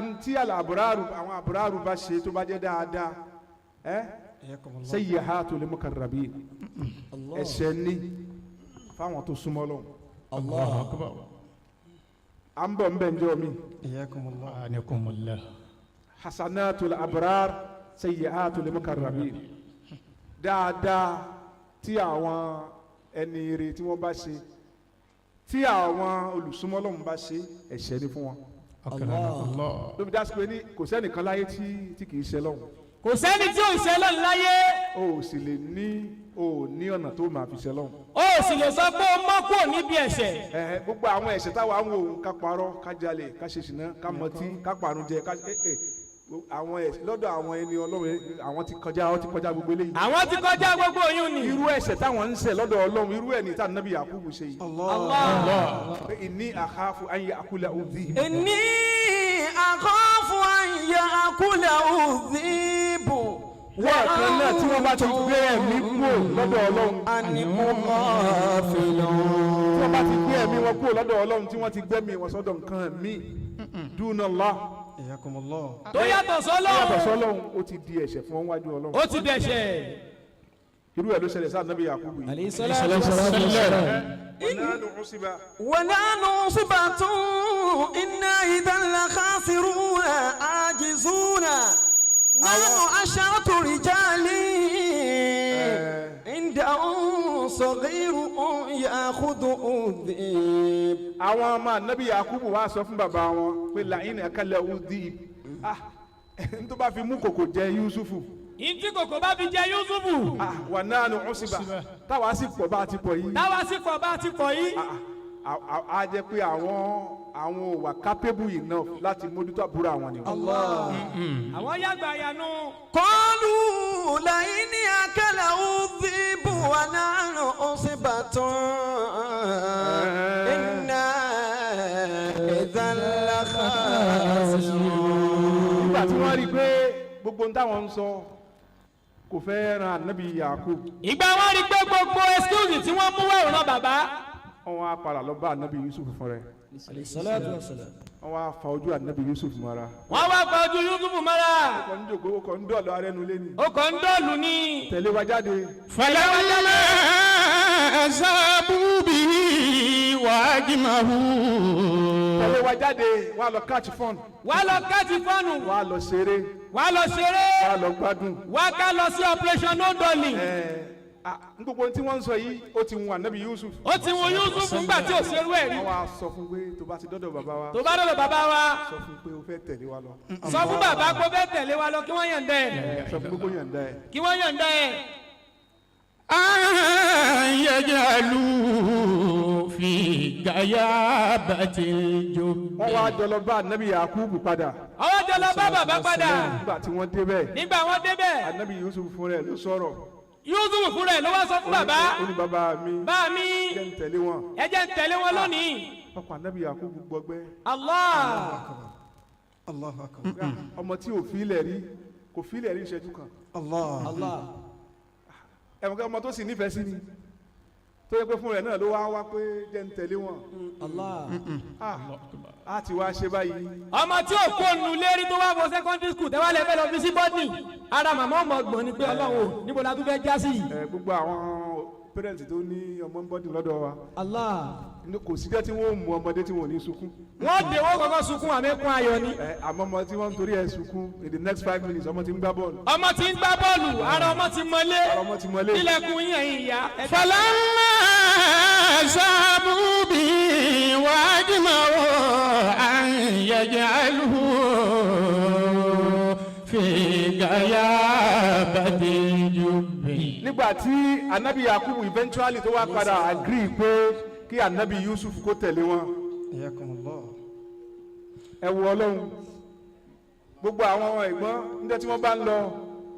ntí al-abraru àwọn abraru bá ṣe tó bá jẹ́ dáadáa sayyi'atu lil-mukarrabin ẹ̀ṣẹ̀ ní fáwọn tó súnmọ́ Ọlọ́run. Allahu akbar. à ń bọ̀ ń bẹ̀ ń jọ mi. anakumullah. hasanatul abrar sayyi'atu lil-mukarrabin dáadáa tí àwọn ẹni ire tí wọ́n bá ṣe tí àwọn olùsúnmọ́ Ọlọ́run bá ṣe ẹ̀ṣẹ̀ ní fún wọn. lóbi dá sí pé ní kò sẹ́nìkan láyé tí kì í ṣe lọ́hùn. kò sẹ́ni tí ò ń ṣe lọ́run láyé. o ò sì lè ní ọ̀nà tó máa fi ṣe lọ́hùn. o ò sì lè sọ pé o mọ́ kúrò níbi ẹ̀ṣẹ̀. gbogbo àwọn ẹ̀ṣẹ̀ táwa ń wò ó ká parọ́ ká jalè ká ṣe ṣìnà ká mọtí ká parun jẹ ká àwọn lọ́dọ̀ àwọn ẹni Ọlọ́run àwọn ti kọjá gbogbo eléyìí. àwọn ti kọjá gbogbo oyún ni. irú ẹ̀ṣẹ̀ táwọn ń ṣẹ̀ lọ́dọ̀ Ọlọ́run irú ẹ̀ ní tá Nabi Yakubu ṣe yìí. Allah. inni akhafu an ya'kulahu dhib. inni akhafu an ya'kulahu dhib. wọ́n kan náà tí wọ́n bá ti gbé ẹ̀mí kúrò lọ́dọ̀ Ọlọ́run. animughafilun. tí wọ́n bá ti gbé ẹ̀mí wọn kúrò lọ́dọ̀ Ọlọ́run tí wọ́n ti gbẹ́mí wọn sọ́dọ̀ nǹkan ẹ̀mí dunallah tó yàtọ̀ sọ́lọ́hun ó ti di ẹ̀ṣẹ̀ fún wọn wájú Ọlọ́run. ó ti dẹ̀ṣẹ̀. irú ẹ̀ ló ṣẹlẹ̀ sáà nàbí Yakubu yìí. alayhi salatu wassalam. ونحن صبة إنا إذا لخاسرون عاجزون نحن عشرة رجال عندهم صغير يأخذ الذئب. àwọn ọmọ nàbí Yakubu wá sọ fún bàbá wọn pé làyín ẹ̀kálẹ̀ udhib n tó bá fi mú kòkò jẹ Yusufu. ìdí kòkò bá fi jẹ Yusufu. wà náà nù ọ̀sibà táwa sì pọ̀ bá a ti pọ̀ yìí. a jẹ́ pé àwọn wà capable enough láti mójútó àbúrò àwọn ni. àwọn yàgbà yanu. قالوا لئن أكله الذئب ونحن عصبة إنا إذا لخاسرون. nígbà tí wọ́n rí i pé gbogbo táwọn ń sọ kò fẹ́ ran ànábì Yakub. ìgbà wọn rí i pé gbogbo excuse tí wọ́n mú wá ìran bàbá. wọ́n á padà lọ bá ànábì Yusuf fún rẹ̀. wọ́n wá fa ojú ànábì Yusuf mọ́ra. wọ́n wá fa ojú Yusuf mọ́ra. ó kàn ń jòkó ó kàn ń dọ̀lọ́ arẹ́nu lé ní. ó kàn ń dọ̀lù ní. tẹ̀lé wa jáde. falamma zabu bihi wa ajmahu. tẹ̀lé wa jáde wá lọ catch fun. wá lọ káàtì fọ́ọ̀nù. wá lọ ṣeré. wá lọ ṣeré. wá lọ gbádùn. wá ká lọ sí operation no dolly. n gbogbo tí wọ́n ń sọ yìí ó ti wù ànábì Yusuf. ó ti wù Yusuf nígbà tí ò ṣerú ẹ̀ rí. wọ́n wá sọ fún pé tó bá ti dọ́dọ̀ bàbá wa. tó bá dọ̀dọ̀ bàbá wa. sọ fún pé o fẹ́ tẹ̀lé wa lọ. sọ fún bàbá kó fẹ́ tẹ̀lé wa lọ kí wọ́n yànda ẹ̀. sọ fún gbogbo yànda ẹ̀. kí wọ́n yànda ẹ̀. yajalu fi gayabatil jubbi. wọ́n wá jọ lọ bá ànábì Yakubu padà. ọwọ́ jọ lọ bá bàbá padà. nígbà tí wọ́n débẹ̀. nígbà wọ́n débẹ̀. ànábì Yusuf fún rẹ̀ ló sọ̀rọ̀. Yusuf fúnra ẹ̀ ló wá sọ fún bàbá. ó ní bàbá mi. bá mi. jẹ́ ń tẹ̀lé wọn. ẹ jẹ́ ń tẹ̀lé wọn lónìí. ọkọ̀ ànábì Yakubu gbọgbẹ́. Allah. ọmọ tí ò fílẹ̀ rí kò fílẹ̀ rí ìṣẹ́jú kan. Allah. ẹ̀wọ̀n kẹ́ ọmọ tó sì nífẹ̀ẹ́ sí ni tó yẹ pé fún rẹ̀ náà ló wá pé jẹ́ ń tẹ̀lé wọn. a ti wá ṣe báyìí. ọmọ tí ò kó nu lérí tó wá wọ secondary school tẹ́wọ́ lẹ fẹ́ lọ fi sí bọ́dì ara màmá ọmọ ọgbọ̀n ni pé Ọlọ́run níbo la tún fẹ́ já sí yìí. gbogbo àwọn parents tó ní ọmọ ń bọ́dì lọ́dọ̀ wa. Allah. kò síjọ́ tí wọ́n mú ọmọdé tí wọ́n ní sunkún. wọ́n dé wọ́n kọ́kọ́ sunkún àmẹ́kún ayọ̀ ni. àmọ́ ọmọ tí wọ́n ń torí ẹ̀ sunkún in the next 5 minutes ọmọ ti ń gbá bọ́ọ̀lù. ọmọ tí ń gbá bọ́ọ̀lù ara ọmọ ti mọ́lé. ara ọmọ ti mọ́lé. ilẹ̀kùn yín ẹ̀yin ìyá. falamma zabu bihi wa ajmahu an yaj'aluhu fi gayabatil jubbi. nígbà tí anabi Yakubu eventually tó wá padà agree pé kí anabi Yusuf kó tẹ̀lé wọn. ẹ wo Ọlọ́run gbogbo àwọn ẹ̀gbọ́n níjẹ́ tí wọ́n bá ń lọ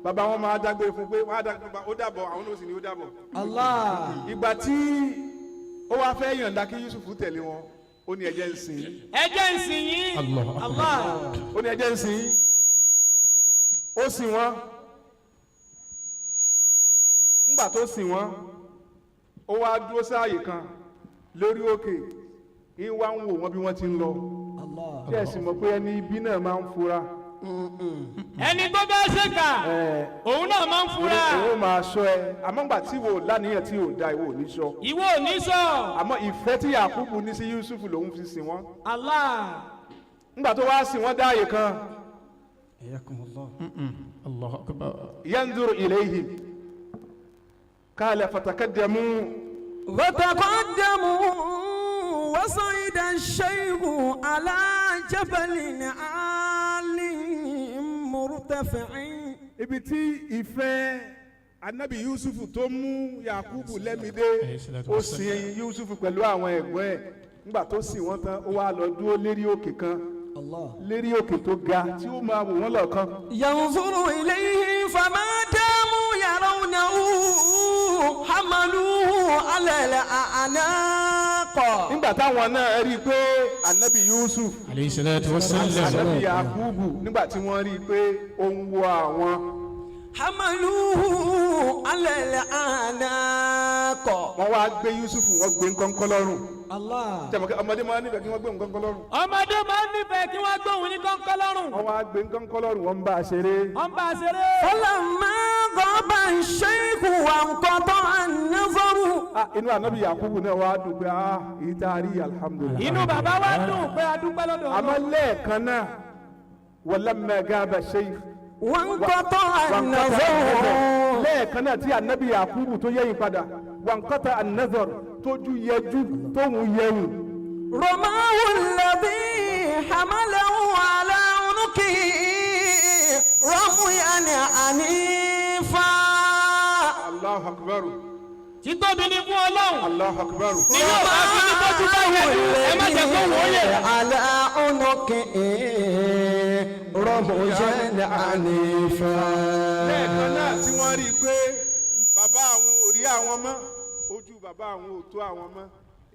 bàbá wọn máa dágbére fún pé wọ́n á dágbére ó dàbọ̀ àwọn náà sì ní ó dàbọ̀. Allah. ìgbà tí ó wá fẹ́ yọ̀ǹda kí Yusuf tẹ̀lé wọn ó ní ẹ jẹ́ ń sìn yín. ẹ jẹ́ ń sìn yín. Allah. ó ní ẹ jẹ́ ń sìn yín. ó sìn wọ́n. ńgbà tó sìn wọ́n ó wá dúró sáàyè kan lórí òkè ń wá ń wò wọ́n bí wọ́n ti ń lọ. ṣé ẹ sì mọ̀ pé ẹni ibi náà máa ń fura. ẹni tó bẹ́ẹ̀ ṣe kà òun náà máa ń fura. òun máa sọ ẹ àmọ́ ńgbà tí wò láníyàn tí ò da ìwọ ò ní sọ. ìwọ ò ní sọ. àmọ́ ìfẹ́ tí Yakubu ní sí Yusuf lòun fi sìn wọ́n. Allah. ńgbà tó wá sìn wọ́n dáàyè kan. Allahu akbar. yanzuru ilayhim qala fatakaddamu. وتقدموا وصعد الشيخ على جبل عالٍ مرتفع. ibi tí ìfẹ́ anabi Yusuf tó mú Yakubu lẹ́mìdé ó sin Yusuf pẹ̀lú àwọn ẹ̀gbọ́n ẹ̀ nígbà tó sìn wọ́n tán ó wá lọ dúró lérí òkè kan lérí òkè tó ga tí ó máa wò wọ́n lọ́ọ̀kan. ينظر إليه فما داموا يرونه حملوه على الأعناق. nígbà táwọn náà rí i pé anabi Yusuf alayhi salatu wassalam. anabi Yakubu nígbà tí wọ́n rí i pé ó ń wo àwọn. hamaluhu ala al-anaq. wọ́n wá gbé Yusuf wọ́n gbé nkọ́nkọ́ lọ́rùn. Allah. jẹ́mọ̀ kí ọmọdé máa nífẹ̀ẹ́ kí wọ́n gbé nkọ́nkọ́ lọ́rùn. ọmọdé máa ń nífẹ̀ẹ́ kí wọ́n gbóhùn ní kọ́ńkọ́ lọ́rùn. wọ́n wá gbé nkọ́nkọ́ lọ́rùn wọ́n ń bá a ṣeré. wọ́n bá a ṣeré. falamma ghaba ash-shaykh wa inqata'a an-nazaru. inú Ànábì Yakubu náà wá dùn pé èyí tá a rí alhamdulilayi. inú bàbá wa dùn pé a dúpẹ́ lọ́dọ̀ àmọ́ lẹ́ẹ̀kan náà walamma ghaba ash-shaykh wa inqata'a an-nazaru. lẹ́ẹ̀kan náà tí Ànábì Yakubu tó yẹ̀yìn padà wa inqata'a an-nazar tójú yẹjú tóhun yẹ̀yìn. رماه الذي حمله على عنقه رميا عنيفا. Allahu akbar. títóbi ni fún Ọlọ́run. Allahu akbar. nínú ọ̀gá fi ní tọ́jú báyìí ẹ má jẹ́ kó wọ́n yẹ. على عنقه رميا عنيفا. lẹ́ẹ̀kan náà tí wọ́n rí i pé bàbá àwọn ò rí àwọn mọ́ ojú bàbá àwọn ò tó àwọn mọ́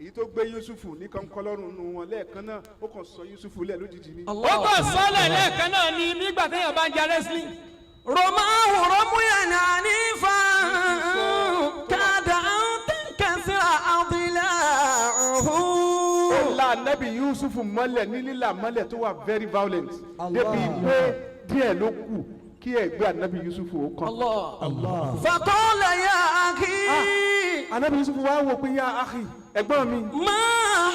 èyí tó gbé Yusufu ní kọ́ńkọ́lọ́rùn nù wọn lẹ́ẹ̀kan náà ó kàn sọ Yusufu lẹ̀ lójijì ni. ó kàn sọ́lẹ̀ lẹ́ẹ̀kan náà ni nígbà téèyàn bá ń jẹ wrestling. رماه رميا عنيفا كاد أن تنكسر أضلاعه. ó la Ànábì Yusufu mọ́lẹ̀ ní lílà mọ́lẹ̀ tó wà very violent débi pé díẹ̀ ló kù kí ẹ̀gbẹ́ Ànábì Yusufu ó kàn. فقال يا أخي Ànábì Yusufu wá wò pé yá akhi ẹ̀gbọ́n mi. ما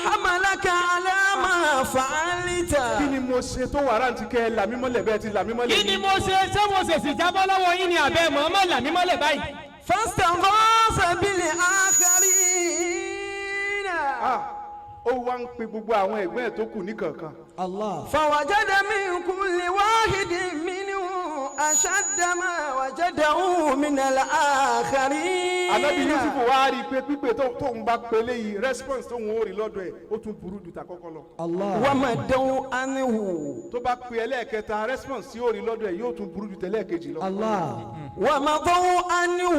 حملك على ما فعلت. kí ni mo ṣe tó wàrà ti kẹ́ ẹ là mí mọ́lẹ̀ bẹ́ẹ̀ ti là mí mọ́lẹ̀. kí ni mo ṣe ṣé mo ṣèṣì jábọ́ lọ́wọ́ yín ni àbẹ́ mọ̀ọ́mọ́ là mí mọ́lẹ̀ báyìí. فاستغاث بالآخرين. ó wá ń pe gbogbo àwọn ẹ̀gbọ́n ẹ̀ tó kù ní kankan. فوجد من كل واحد منهم أشد ما وجده من الآخرين. Ànábì Yusufu wá rí i pé pípé tóun bá pe léyìí response tóun ó rí lọ́dọ̀ ẹ̀ ó tún burú ju tàkọ́kọ́ lọ. ومدوا عنه. tó bá pe ẹlẹ́ẹ̀kẹta response tí ó rí lọ́dọ̀ ẹ̀ yóò tún burú ju tẹ̀lẹ́ẹ̀kejì lọ. ومضوا عنه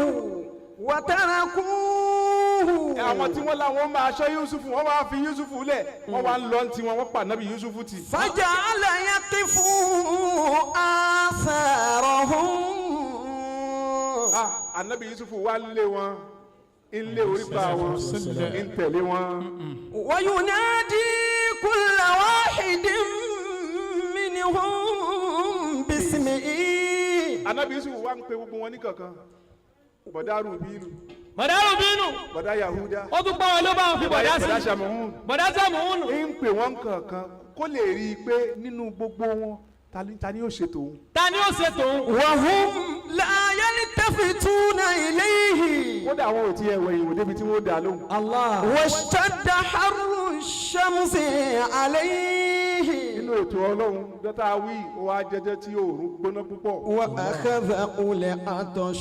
وتركوه. àwọn tí wọ́n láwọn máa ṣọ́ Yusufu wọ́n wá fi Yusufu lẹ̀ wọ́n wá ń lọ tí wọ́n pa Ànábì Yusufu tì. فجعل يقف آثارهم. Ànábì Yusufu wá lé wọn ń lé orípa wọn ń tẹ̀lé wọn. وينادي كل واحد منهم باسمه. Ànábì Yusufu wá ń pe gbogbo wọn ní kankan bọ̀dá Rúbílù bọ̀dá Rúbínù. bọ̀dá Yahuda ó tún pọ́n wọn ló bá wọn fi bọ̀dá sí. bọ̀dá Ṣàmùhún. bọ̀dá Ṣàmùhún. ń pè wọ́n kankan kó lè rí i pé nínú gbogbo wọn ta ni yóò ṣètò òun. ta ni ó ṣe tòun. وهم لا يلتفتون إليه. kódà àwọn ò tiẹ̀ wẹ̀yìn wò débi tí wọ́n dà lóhùn. واشتد حر الشمس عليه. nínú ètò Ọlọ́run dọ́tà wí ó wá jẹ́jẹ́ tí òòrùn gbóná púpọ̀. وأخذ العطش.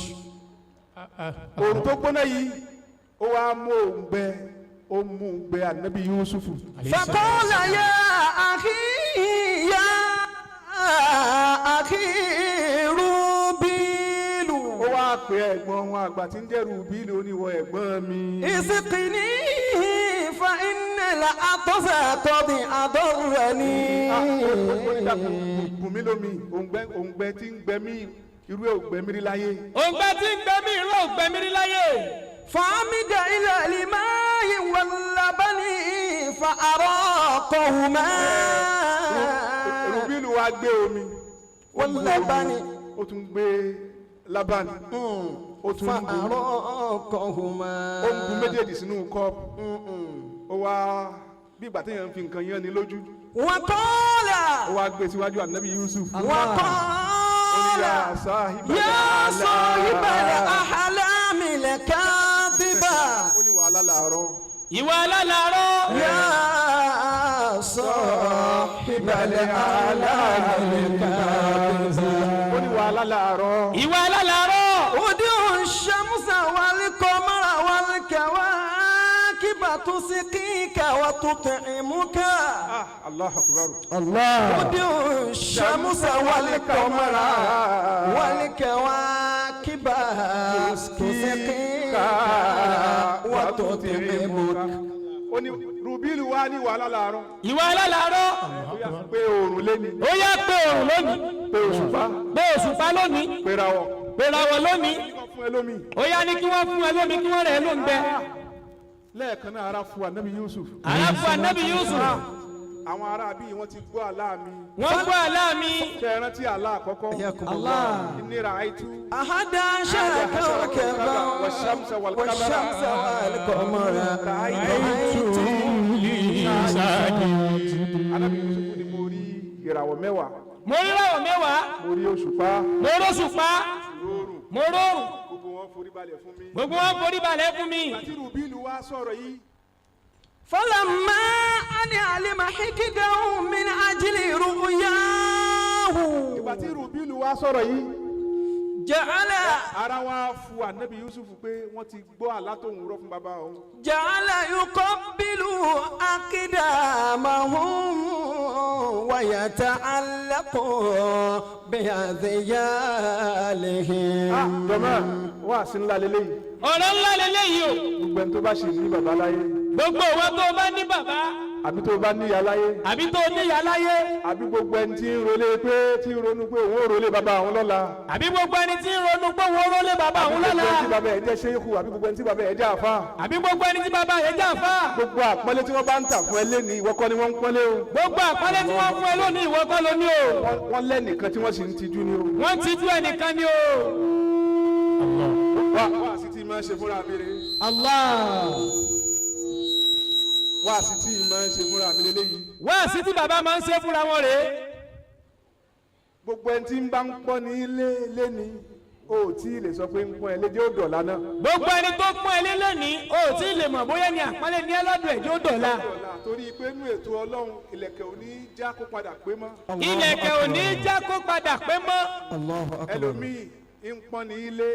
òòrùn tó gbóná yìí ó wá mú òǹgbẹ ó mú òǹgbẹ Ànábì Yusufu. فقال يا أخي يا أخي روبيل. ó wá pe ẹ̀gbọ́n wọn àgbà tí ń jẹ́ Rúbílù oníwọ̀ ẹ̀gbọ́n mi. اسقني فإن العطش قد أضرني. bùn mí lómi òǹgbẹ tí ń gbẹ mí irú ẹ̀ ò gbẹ mí rí láyé. òǹgbẹ tí ń gbẹ mí ìró òǹgbẹ mi rí láyé. فعمد إلى الماء واللبن فأراقهما. Rúbílù wá gbé omi واللبن ó tún gbé Lábánì ó tún bù فأراقهما. ó ń bu méjèèjì sínú kọ́ọ̀pù ó wá bí ìgbà téèyàn fi nǹkan yán ni lójú وقال ó wá gbé síwájú Ànábì Yusuf. وقال يا صاحب الأحلام الكاذبة. ó ní wàhálà làárọ̀. ìwà alálàárọ̀. يا صاحب الأحلام الكاذبة. ó ní wàhálà làárọ̀. ìwà alálàárọ̀. ودع الشمس والقمر والكواكب تسقيك وتطعمك. الله أكبر. ودع الشمس والقمر والكواكب تسقيك وتطعمك. ó ní Rúbílù wá ní wàhálà làárọ̀. ìwà alálàárọ̀. ó yá pé oòrùn léni. ó yá pé òrùn lónìí. pé òṣùpá. pé òṣùpá lónìí. pé rawọ̀. pèrè àwọn lómi fún ẹ lómi. ó yá ní kí wọ́n fún ẹ lómi kí wọ́n rẹ̀ ẹ́ ló ń bẹ. lẹ́ẹ̀kan náà ara fún Ànábì Yusuf. aláfọ Ànábì Yusuf. àwọn ará bíi wọ́n ti gbọ́ àlá mi. wọ́n gbọ́ àlá mi. ṣe é rántí àlá àkọ́kọ́. Allah. inni ra'aytu ahada ashara kawkaban wash-shamsa wal-qamara. wash-shamsa wal-qamara ra'aytu Ànábì Yusuf ni mo rí ìràwọ̀ mẹ́wàá. mo rí ìràwọ̀ mẹ́wàá. mo rí òṣùpá. mo rí òṣùpá. mo rọrùn. gbogbo wọn forí balẹ̀ fún mi. gbogbo wọn forí balẹ̀ fún mi. àti rùbílù wá sọ̀rọ̀ yìí. فلما أن علم حكده من أجل رؤياه ìgbà tí rùbílù wá sọ̀rọ̀ yìí. جعل ara wa fu Ànábì Yusuf pé wọ́n ti gbọ́ àlá tó ń rọ fún bàbá òun. جعل يقبل أقدامهم ويتعلق بأذيالهم. jọ̀mọ́ wá sí ńlá lélẹ́yìí. ọ̀rọ̀ ńlá lélẹ́yìí o. gbogbo ẹni tó bá ṣe ní bàbá láyé. gbogbo ìwọ tó bá ní bàbá. àbí tó bá níyà láyé. àbí tó níyà láyé. àbí gbogbo ẹni tí ń rolé pé tí ń ronú pé òun ò rolé bàbá àwọn lọ́la. àbí gbogbo ẹni tí ń ronú pé òun rólé bàbá òun lọ́la. àbí gbogbo ẹni tí bàbá ẹ̀ jẹ́ ṣéyíkù àbí gbogbo ẹni tí bàbá ẹ̀ jẹ́ àfa. àbí gbogbo ẹni tí bàbá rẹ̀ jẹ́ àfa. gbogbo àpọ́nlé tí wọ́n bá ń tà fún ẹ lẹ́ni ìwọ kọ́ ni wọ́n ń pọ́nlé o. gbogbo àpọ́nlé tí wọ́n fún ẹ lónìí ìwọ kọ́ ló ní o. wọ́n lẹ́nìkan tí wọ́n sì ń tijú ni o. wọ́n ti jú ẹnìkan ni o. wá sí tí máa ń ṣe fúnra mi rè. Allah. wá sí tí máa ń ṣe fúnra mi lélẹ́yìí. wá sí tí bàbá máa ń ṣe fúnra wọn rèé. gbogbo ẹni tí ń bá ń pọ́n ní ilé lẹ́ni o tí ì lè sọ pé ń pọ́n ẹ lédè ó dọ̀la náà. gbogbo ẹni tó pọ́n ẹ lé lónìí o tí ì lè mọ̀ bóyá ni àpọ́nlé ní ẹlọ́dún ẹ̀jọ́ dọ̀la. torí pé inú ètò Ọlọ́run ìlẹ̀kẹ̀ ò ní já kó padà pé mọ́. ilẹ̀kẹ̀ ò ní já kó padà pé mọ́. ẹlòmíì ń pọ́n ní ilé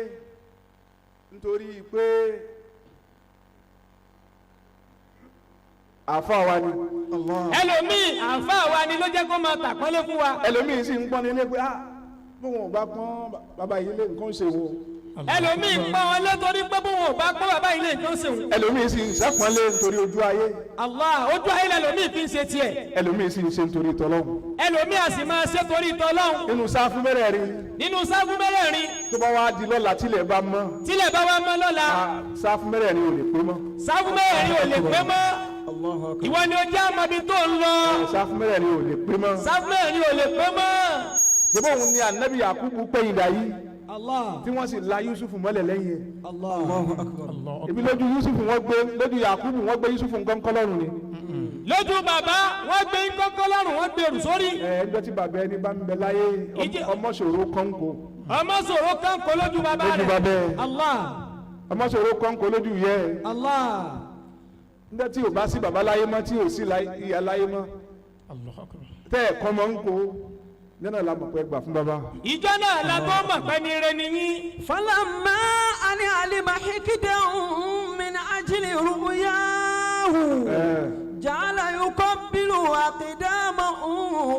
nítorí pé àfa wa ni. ẹlòmíì àǹfà wa ni ló jẹ́ kó máa tàpọ́nlé fún wa. ẹlòmíì sì ń pọ́n ní ilé pé bí wọn ò bá pọ́n bàbá yìí lé nǹkan ṣe wo. ẹlòmíì pọ́n wọn létorí pé bí wọn ò bá pọ́n bàbá yìí lè tó ṣe wù. ẹlòmíì sì ń sàpọ́nlé nítorí ojú ayé. Allah ojú ayé lẹlòmíì fi ń ṣe tiẹ̀. ẹlòmíì sì ń ṣe nítorí tọlọ́hun. ẹlòmíì a sì máa ṣe torí tọlọ́hun. nínú sáfù mẹ́rẹ̀ẹ̀rin. nínú sáfù mẹ́rẹ̀ẹ̀rin. tó bá wá di lọ́la tílẹ̀ bá mọ́. tílẹ̀ bá wá mọ́ lọ́la. sáfù mẹ́rẹ̀ẹ̀rin ò lè pé mọ́. sáfù mẹ́rẹ̀ẹ̀rin ò lè pé mọ́. ìwọ ni o jẹ́ àmọ́bi tó ń lọ. sáfù mẹ́rẹ̀ẹ̀rin ò lè pé mọ́. sáfù mẹ́rẹ̀ẹ̀rin ò lè pé mọ́. ṣebí òun ni Ànábì Yakubu pẹ́yìn dà yìí. Allah. tí wọ́n sì la Yusuf mọ́lẹ̀ lẹ́yìn ẹ̀. Allah. ibi lójú Yusuf wọ́n gbé lójú Yakubu wọ́n gbé Yusuf nǹkan kọ́lọ́run ni. lójú bàbá wọ́n gbé kọ́kọ́ lọ́rùn wọ́n gbé òrù sórí. ẹjọ́ tí bàbá ẹni bá ń bẹ láyé ọmọ ṣòro kọ́ńkò. ọmọ sòrò kọ́ńkò lójú bàbá lójú bàbá rẹ̀. ẹ. Allah. ọmọ ṣòro kọ́ńkò lójú yẹ ẹ. Allah. nígbà tí ò bá sí bàbá láyé mọ́ tí ò sí ìyá láyé mọ́ tẹ́ ẹ̀ kọ́ mọ́ ń kó nínú làmọ̀ pé gbà fún bàbá. ìjọ náà la tó mọ̀ pé ní ire ni yín. فلما أن علم حكده من أجل رؤياه جعل يقبل أقدامه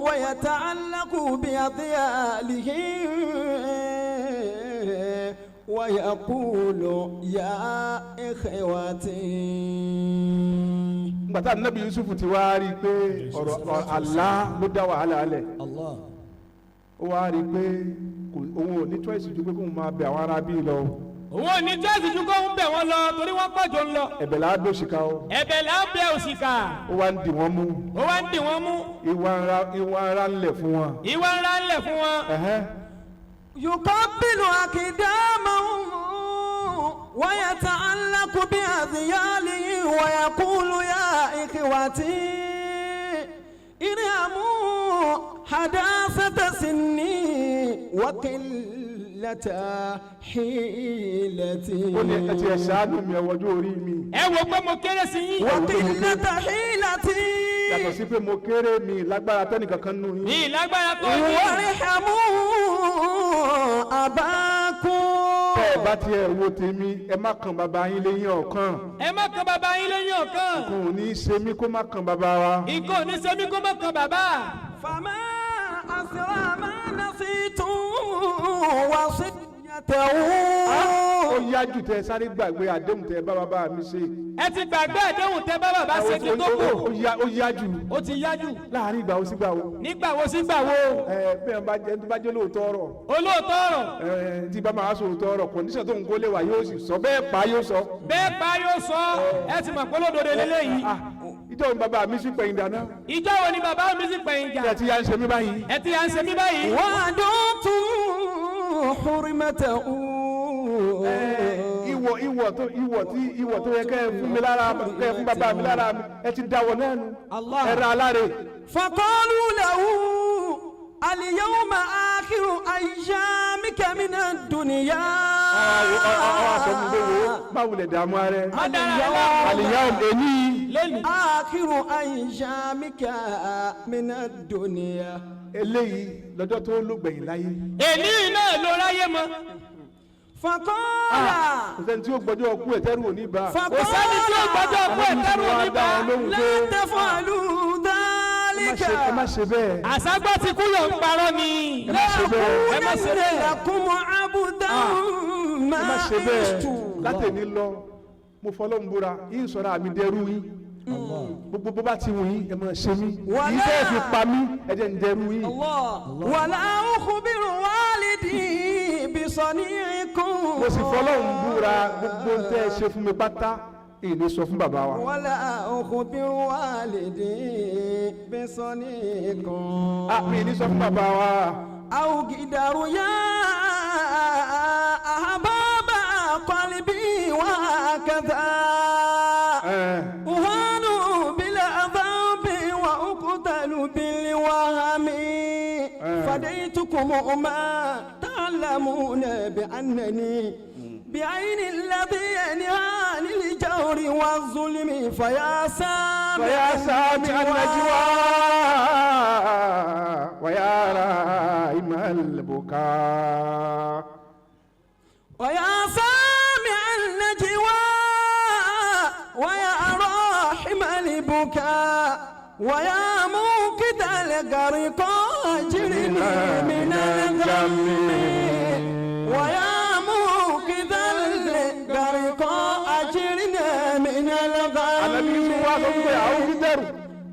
ويتعلق بأذياله ويقول يا إخوتي. gbàtà Ànábì Yusuf ti wá rí i pé ọ̀rọ̀ Allah ló dá wàhálà alẹ̀. ó wá rí i pé òun ò ní choice ju pé kóun máa bẹ àwọn ará bíi lọ. òun ò ní jẹ́sì ju kó ń bẹ̀ wọ́n lọ torí wọ́n pọ̀jù ń lọ. ẹ̀bẹ̀ là á dó ṣìkà o. ẹ̀bẹ̀ là á bẹ òṣìkà. ó wá ń dì wọ́n mú. ó wá ń dì wọ́n mú. ìwà ńlá ńlẹ̀ fún wọn. ìwà ńlá ńlẹ̀ fún wọn. يقبل أقدامهم ويتعلق بأذياله ويقول يا إخوتي ارحموا حداثة سني وقلة حيلتي. ó ní ẹ ti ẹ̀ ṣàánú mi ẹ̀wọ̀jú orí mi. ẹ wo pé mo kéré sí yín. وقلة حيلتي. yàtọ̀ sí pé mo kéré mi lágbára tẹ́nìkankan nù yín. ní ìlágbára tó yín. وارحموا أباكم. tẹ́ ẹ bá tiẹ̀ wo tèmi ẹ má kan bàbá yín lẹ́yìn ọ̀kan. ẹ má kan bàbá yín lẹ́yìn ọ̀kan. kò ní í ṣe mí kó má kan bàbá wa. ìkó ní sẹ́mi kó má kan bàbá. فما أسرع ما نسيتم وصيته ó yájú tẹ sáré gbàgbé àdéhùn tẹ bá bàbá mi ṣe. ẹ ti gbàgbé àdéhùn tẹ bá bàbá ṣe kí tó kù. ó yájú. ó ti yájú. láàrin ìgbà wo sí ìgbà wo. nígbà wo sí ìgbà wo. bẹ́ẹ̀ bá jẹ́ tó bá jẹ́ lóòótọ́ ọ̀rọ̀. olóòótọ́ ọ̀rọ̀. tí bá máa sọ òótọ́ ọ̀rọ̀ kọ̀ǹdíṣàn tó ń kólé wa yóò sì sọ bẹ́ẹ̀ pa yóò sọ. bẹ́ẹ̀ pa yóò sọ ẹ ti mọ̀ pé olódodo lélẹ́yìí. ìjọ ni bàbá mi sì pẹ̀yìn dáná. ìjọ wo ni bàbá mi sì pẹ̀yìn jà. ẹ ti yà ń ṣe mí báyìí. ẹ ti yà ń ṣe mí báyìí. وعدتم حرمته ìwọ tó yẹ kẹ́ ẹ fún mi lára kẹ́ ẹ fún bàbá mi lára mi ẹ ti dáwọ́ náà nù. ẹ ra aláre. فقالوا له اليوم آخر أيامك من الدنيا. báwo lè dààmú ara ẹ. àlìyáwó èní. آخر أيامك من الدنيا. eléyìí lọ́jọ́ tó ló gbẹ̀yìn láyé. èní náà ló ráyé mọ́. فقال kò sẹ́ni tí ó gbọ́jọ́ ọkú ẹ̀ tẹ́rù òní bá. kò sẹ́ni tí ó gbọ́jọ́ ọkú ẹ̀ tẹ́rù òní bá. لا تفعلوا ذلك. ẹ má ṣe bẹ́ẹ̀. àságbá ti kú yóò ń parọ́ ni. ẹ má ṣe bẹ́ẹ̀. ẹ má ṣe bẹ́ẹ̀. لكم عبدا ẹ má ṣe ما bẹ́ẹ̀. عشتم. látẹ̀ní lọ mo fọlọ́run búra yín sọ̀rọ̀ àmì dẹrú yín. gbogbo bó bá ti wù yín ẹ máa ṣe mí. yìí bẹ́ẹ̀ fi pa mí ẹ jẹ́ ń dẹrú yín. ولا أخبر والدي بصنيعكم. mo sì fọlọ́run búra gbogbo ń tẹ́ ẹ ṣe fún mi pátá èyí sọ fún bàbá wa. ولا أخبر والدي بصنيعكم. mi ní sọ fún bàbá wa. أو قدر يا أحباب قلبي وهكذا أهان بالعذاب وأقتل بالوهم فديتكم ما تعلمون بأنني بعين الذي ينهى عن الجور والظلم فيا سامع النجوى ويا رائم البكاء ويا سامع النجوى ويا راحم البكاء ويا موقد الغرق اجرني من الغم ويا موقد الغرق اجرني من الغم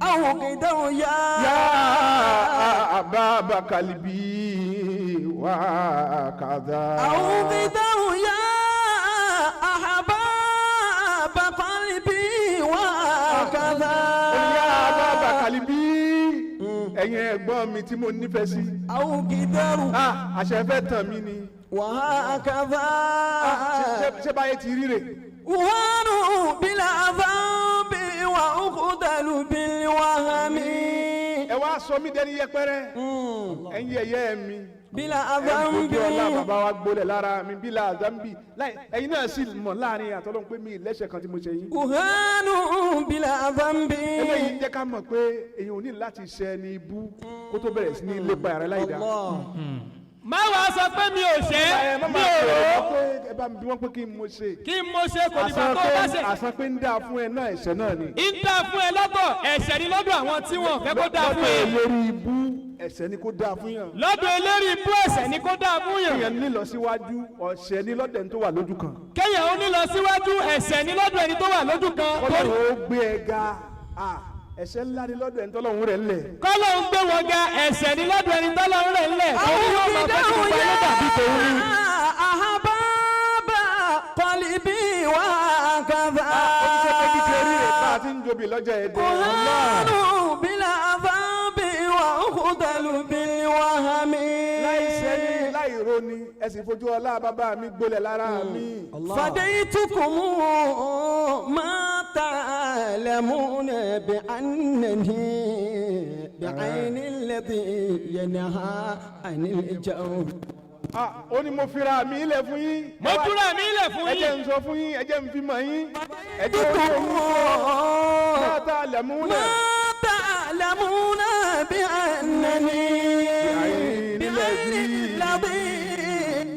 أو قدر يا أباب قلبي وكذا أو قدر يا أحباب قلبي وكذا يا أباب قلبي ẹ̀yin ẹ̀gbọ́n mi tí mo nífẹ̀ẹ́ sí. أو قدر àṣẹ fẹ́ tàn mí ni. وهكذا ṣé báyé ti rí rè. وانوا بالعذاب وأخذل بالوهم. ẹ wá sọ mí dẹni yẹpẹrẹ. ẹ̀yin ẹ̀yẹ́ mi. بلا ذنب. ọlá bàbá wa gbolẹ̀ lára mi bílà zambi ẹ̀yin náà sì mọ̀ láàrin àtọ́lọ́hún pé mi lẹ́sẹ̀ kan tí mo ṣe yín. وهانوا بلا ذنب. eléyìí jẹ́ ká mọ̀ pé èyàn ò ní láti ṣe ẹni ibú kó tó bẹ̀rẹ̀ sí ní lépa ẹ̀rẹ́ láìda. má wàá sọ pé mi ò ṣe mi ò rò ó. ẹ bá mi bí wọ́n pé kí n mo ṣe. kí n mo ṣe kò dìgbà tó bá ṣe. àṣà pé ń dáa fún ẹ náà ẹ̀ṣẹ̀ náà ni. ń dáa fún ẹ lọ́dọ̀ ẹ̀ṣẹ̀ ni lọ́dọ̀ àwọn tí wọ́n fẹ́ kó dáa fún ẹ. lọ́dọ̀ eléré ibú ẹ̀ṣẹ̀ ni kó dáa fún yàn. lọ́dọ̀ eléré ibú ẹ̀ṣẹ̀ ni kó dáa fún yàn. kéèyàn nílọ síwájú ọ̀ṣẹ̀ ni lọ́dọ̀ ẹni tó wà lójú kan. kéèyàn ó nílọ síwájú ẹ̀ṣẹ̀ ni lọ́dọ̀ ẹni tó wà lójú kan. kọ́lọ̀ ó gbé ẹ ga ẹ̀ṣẹ̀ ńlá ni lọ́dọ̀ ẹni tọ́lọ́run rẹ̀ ńlẹ̀. kọ́lọ̀ ń gbé wọn ga ẹ̀ṣẹ̀ ni lọ́dọ̀ ẹni tọ́lọ́run rẹ̀ ńlẹ̀. torí yóò máa fẹ́ kí gbogbo ayé dàbí tòun ni. أحباب قلبي وهكذا. oníṣẹ́ pé kíkẹ́ rí rẹ̀ bá a ti ń jobi lọ́jọ́ ẹ̀dẹ̀. وهانوا بالعذاب وأخذل بالوهم. láì sẹ́ni láì roni ẹ sì fojú ọlá bàbá mi gbolẹ̀ lára mi. فديتكم ما تعلمون بأنني بعين الذي ينهى عن الجور. ó ní mo fira mi ilẹ̀ fún yín. mo túra mi ilẹ̀ fún ẹ yín. jẹ́ n sọ fún yín ẹ jẹ́ n fi mọ̀ yín. ẹ jẹ́ n sọ fún yín. ما تعلمون بأنني بعين الذي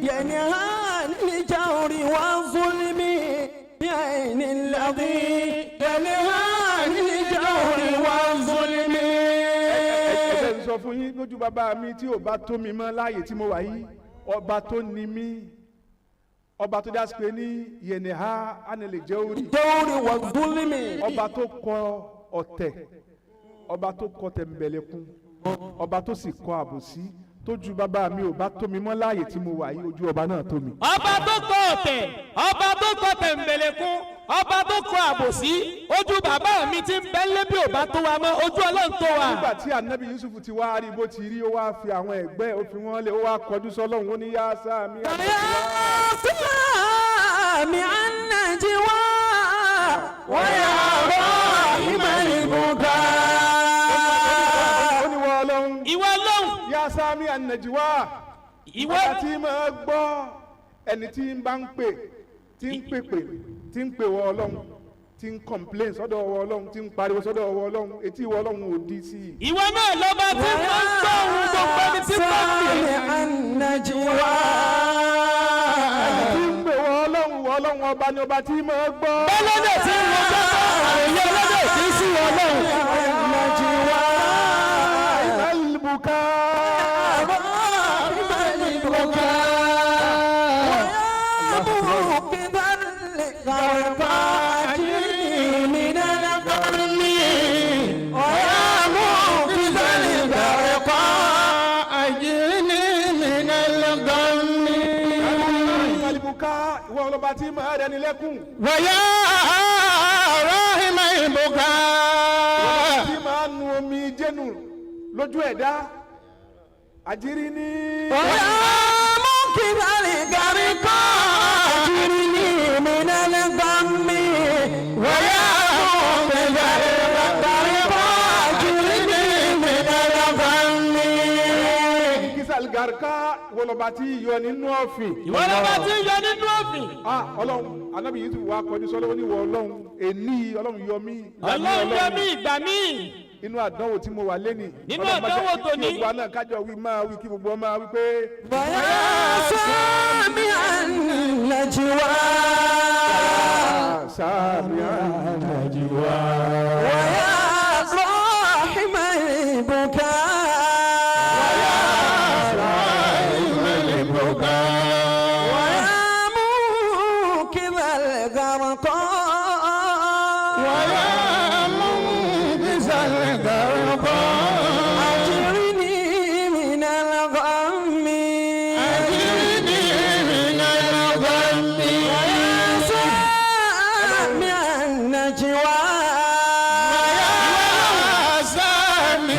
ينهى عن الجور والظلم بعين الذي ينهى عن الجور والظلم. ẹ jẹ́ n sọ fún yín lójú bàbá mi tí ò bá tó mi mọ́ láàyè tí mo wà yìí ọba tó ní mí ọba tó dá sí pé ní yẹnìhá ánilè jẹ́ orí الجور والظلم ọba tó kọ ọ̀tẹ̀ ọba tó kọ tẹ̀m̀bẹ̀lẹ̀kun ọba tó sì kọ àbòsí tójú bàbá mi ò bá tó mi mọ́ láàyè tí mo wà yìí ojú ọba náà tó mi. ọba tó kọ ọ̀tẹ̀ ọba tó kọ tẹ̀m̀bẹ̀lẹ̀kun ọba tó kọ àbòsí ojú bàbá mi ti ń bẹ́ lé bí ò bá tó wa mọ́ ojú ọlọ́run tó wa. nígbà tí anabi Yusuf ti wá rí bó ti rí ó wá fi àwọn ẹgbẹ́ ó fi wọ́n lé ó wá kọjú sọ́lọ́run ó ní yá sáàmì سامع النجوى ويا راحم البكاء ó ní wọ́n ọlọ́run ìwọ ọlọ́run yá sáàmì ànàjìwá ìwọ ọba tí máa gbọ́ ẹni tí ń bá ń pè tí ń pèpè tí ń pè wọ ọlọ́run tí ń complain sọ́dọ̀ ọwọ́ ọlọ́run tí ń pariwo sọ́dọ̀ ọwọ́ ọlọ́run etí ìwọ ọlọ́run ò di sí i. ìwọ náà lọ́ba tí mo ń gbọ́ ohun gbogbo ẹni tí mo ń سامع النجوى tí ń pè wọ ọlọ́run ọba ni ọba tí máa gbọ́. bọ́lọ́dẹ̀ tí mo sọ́kọ̀ àròyé ọlọ́dẹ̀ tí sí ọlọ́run. النجوى ìbùkà راحم البكاء ويا مبذل الغرقات من القرن ويا مبذل الغرقات أجرني من الغم ìbùkà ìwọ ọlọ́ba tí máa rẹ̀ ní lẹ́kùn. ويا راحم البكاء tí máa nu omi jẹ́nu lójú ẹ̀dá àjírí ní. ويا منقذ الغرقات أجرني من الغم ويا منقذ الغرقات أجرني من الغم kísàlì gàrúkà ìwọ ọlọ́ba tí yọ nínú ọ̀fìn. ìwọ lọ́ba tí ń yọ nínú òfin. ọlọ́run anábì Yusuf wá kọjú sọ́lọ́ ó ní wọ ọlọ́run èní ọlọ́run yọ mí. ọlọ́run yọ mí ìgbà mí. inú àdánwò tí mo wà lẹ́nì. Nínú àdánwò tòní. kí gbogbo àná kájọ wí máa wí kí gbogbo ọmọ wí pé. ويا سامع النجوى sáàmì ànàjìwá. ويا راحم البكاء ويا موكب الغرقاء ويا منقذ الغرقاء أجرني من الغم أجرني من الغم ويا سامع النجوى يا سامي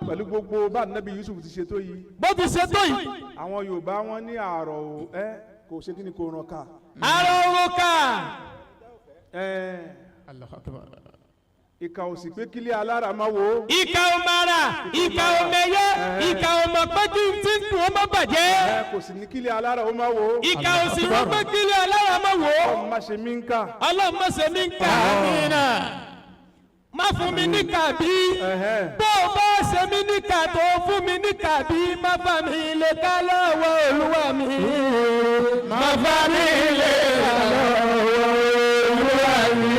pẹ̀lú gbogbo bá nàbí Yusuf ti ṣe tó yìí. bó ti ṣe tó yìí. àwọn Yorùbá wọn ní àrò kò ṣe kí ni kò ràn ká. àrò òrùka. Allahu Akbar. ìkà ò sì pé kílé alára máa wò ó. ìkà ò mara ìkà ò mẹyẹ ìkà ò mọ̀ pé kí n ti kù ó má bàjẹ́. kò sì ní kílé alára ó máa wò ó. ìkà ò sì wọ́n pé kílé alára má wò ó. ọmọ má ṣe mí ń kà. ọlọ́run má ṣe mí ń kà. má fún mi ní kàbí. bó o bá ṣe mí ní kà tó fún mi ní kàbí má fà mí lè ká lọ́wọ́ olúwa mi. Má fà mí lè ká lọ́wọ́ olúwa mi.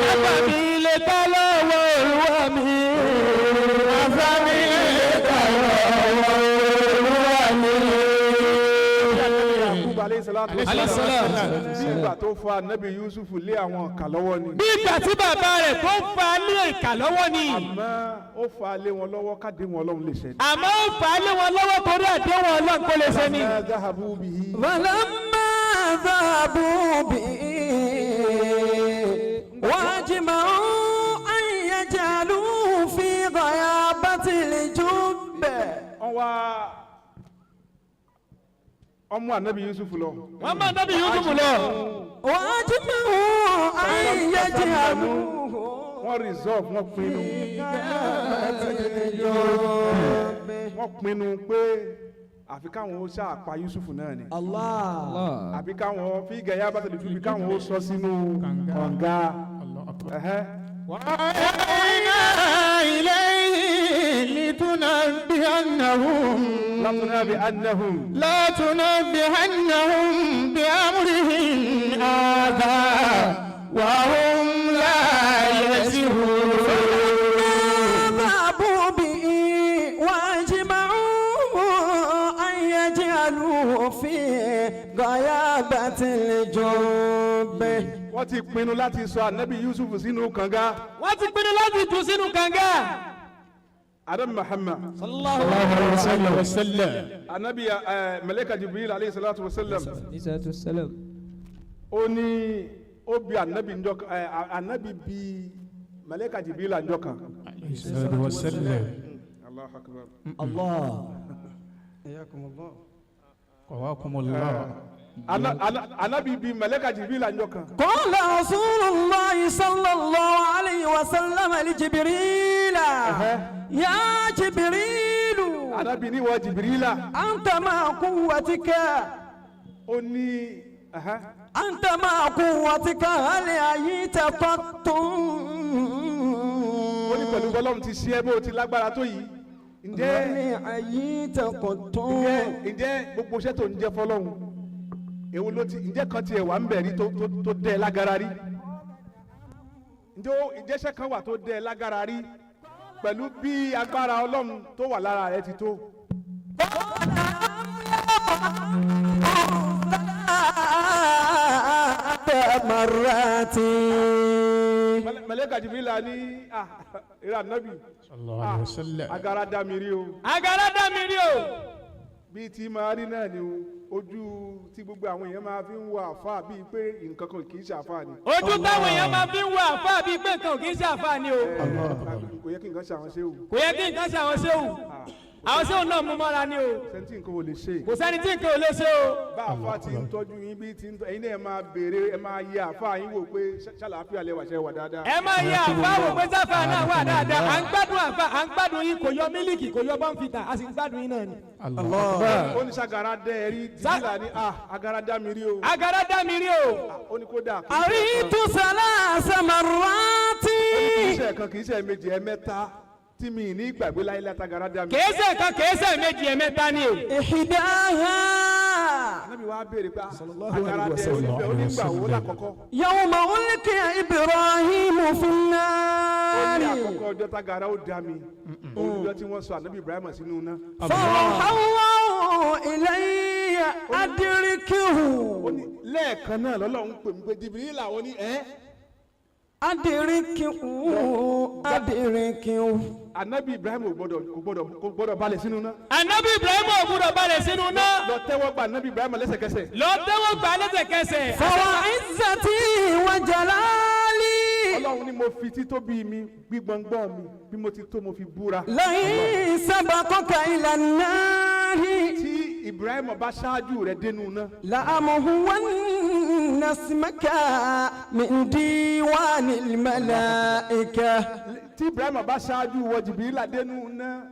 má fà mí lè ká lọ́wọ́ olúwa mi. Má fà mí lè ká lọ́wọ́ olúwa mi. Yakubu alayhi salatu wassalam. bí ìgbà tó fọ anabi Yusuf lé àwọn ọ̀kà lọ́wọ́ ni. bí ìgbà tí bàbá rẹ̀ tó ń fa ní ìkà lọ́wọ́ ni. àmọ́ ó fa lé wọn lọ́wọ́ káde wọn Ọlọ́run lè ṣẹ. àmọ́ ó fà á lé wọn lọ́wọ́ torí àdéhùn ọlọ́run kó lè ṣe ni. zahabu bihi. فلما ذهبوا به واجمعوا أن يجعلوه في غيابة الجب wọ́n wá ọmọ anabi Yusuf lọ. wọ́n mú anabi Yusuf lọ. وأجمعوا أن يجعلوه wọ́n resolve wọ́n pinnu. wọ́n pinnu pé àfi káwọn ó ṣàpá Yusuf náà ni. àfi káwọn fi gẹ̀yà bá tẹ̀lé fífi káwọn ó sọ sínú kànga. وأوحينا إليه لتنبئنهم بأمرهم هذا وهم لا يشعرون ذهبوا به وأجمعوا أن يجعلوه في غيابة الجب. wọ́n ti pinnu láti sọ anabi Yusuf sínú kànga. wọ́n ti pinnu láti jù sínú kànga. adam Muhammad sallallahu alaihi wa sallam. anabi malaika Jibril alayhi salatu wa sallam. ó ní ó bi anabi njọ́ anabi bi malaika Jibril njọ́ kan. alayhi salatu wa sallam. Allahu akbar. Allah. Ayakumullah. Qawakumullah. anabi bi malaika Jibril njọ́ kan. قال رسول الله صلى الله عليه وسلم لجبريل يا جبريل anabi ní wọ Jibrila. أنت مع قوتك ó ní أنت مع قوتك هل أيت قط ó ní pẹ̀lú bọ́lọ́mù ti ṣe é bó ti lágbára tó yìí. ǹjẹ́ هل أيت قط ǹjẹ́ gbogbo iṣẹ́ tó ń jẹ́ fọlọ́hún èwo ló ti ǹjẹ́ kan tiẹ̀ wà ń bẹ̀ rí tó dẹ́ ẹ lágara rí ǹjẹ́ iṣẹ́ kan wà tó dẹ́ ẹ lágara rí pẹ̀lú bí agbára ọlọ́run tó wà lára rẹ ti tó. مرات Màlẹ́kà Jibrila ní ìrà nábì sallallahu alaihi wasallam. agara dá mi rí o agara dá mi rí o. bíi tí máa rí náà ni ojú tí gbogbo àwọn èèyàn máa fi ń wo àfáà bíi pé nǹkan kan kì í ṣe àfáà ni. ojú táwọn èèyàn máa fi ń wo àfáà bíi pé nǹkan kì í ṣe àfáà ni o. kò yẹ kí nǹkan ṣe àwọn ṣéwù. kò yẹ kí nǹkan ṣe àwọn ṣéwù. àwọn ṣéwù náà mú mọ́ra ni o. sẹ́ńtì nǹkan ò lè ṣe. kò sẹ́ni tí nǹkan ò lè ṣe o. bá àfáà ti ń tọ́jú yín bí ti ń tọ́ ẹ̀yin náà ẹ máa béèrè ẹ máa yẹ àfáà yín wò pé ṣàlàáfíà lẹ wà ṣe wà dáadáa. ẹ máa yẹ àfáà wò pé sáfà náà wà dáadáa. à ń gbádùn àfáà à ń gbádùn yín kò yọ mílíkì kò yọ bọ́ǹfìtà a sì ń gbádùn yín náà ni. ó ní ṣàgàrà dẹ ẹ rí Jibrila ní agara dá mi rí o. agara dá mi rí o. ó ní kó dà. أريد ثلاث مرات kì í ṣe ẹ̀kan kì í ṣe méjì ẹ mẹ́ta tí mi ní gbàgbé láyé látàgàrà dá mi. kèésè kan kèésè méjì ẹ̀mẹ́ta ni o. إحداها Ànábì wa béèrè pé agara dẹ oníbẹ̀ onígbà wo lákọ̀ọ́kọ́. يوم ألقي إبراهيم في ó ní النار àkọ́kọ́ ọjọ́ tágàrà ó dá mi. olùjọ́ tí wọ́n sọ Ànábì Ibrahim sínú iná. فأوحى إلي أدركه ó ní lẹ́ẹ̀kan náà lọ́lọ́run pè mí pé Jibrila àwọn ní أدركه Ànábì Ibrahim kò gbọ́dọ̀ balẹ̀ sínú iná. anabi ibrahim ò gbúdọ̀ balẹ̀ sínú náà. lọ tẹ́wọ́ gba Ànábì Ibrahim lẹ́sẹ̀kẹsẹ̀. lọ tẹ́wọ́ gbà lẹ́sẹ̀kẹsẹ̀. فوعزتي وجلالي Ọlọ́run ní mo fi títóbi mi gbígbọ́ngbọ́n mi bí mo ti tó mo fi búra. لئن سبقك إلى النار tí Ibrahim bá ṣáájú rẹ̀ dénú iná. لأمهون اسمك من ديوان الملائكة tí Ibrahim bá ṣáájú wọ Jibrila dénú iná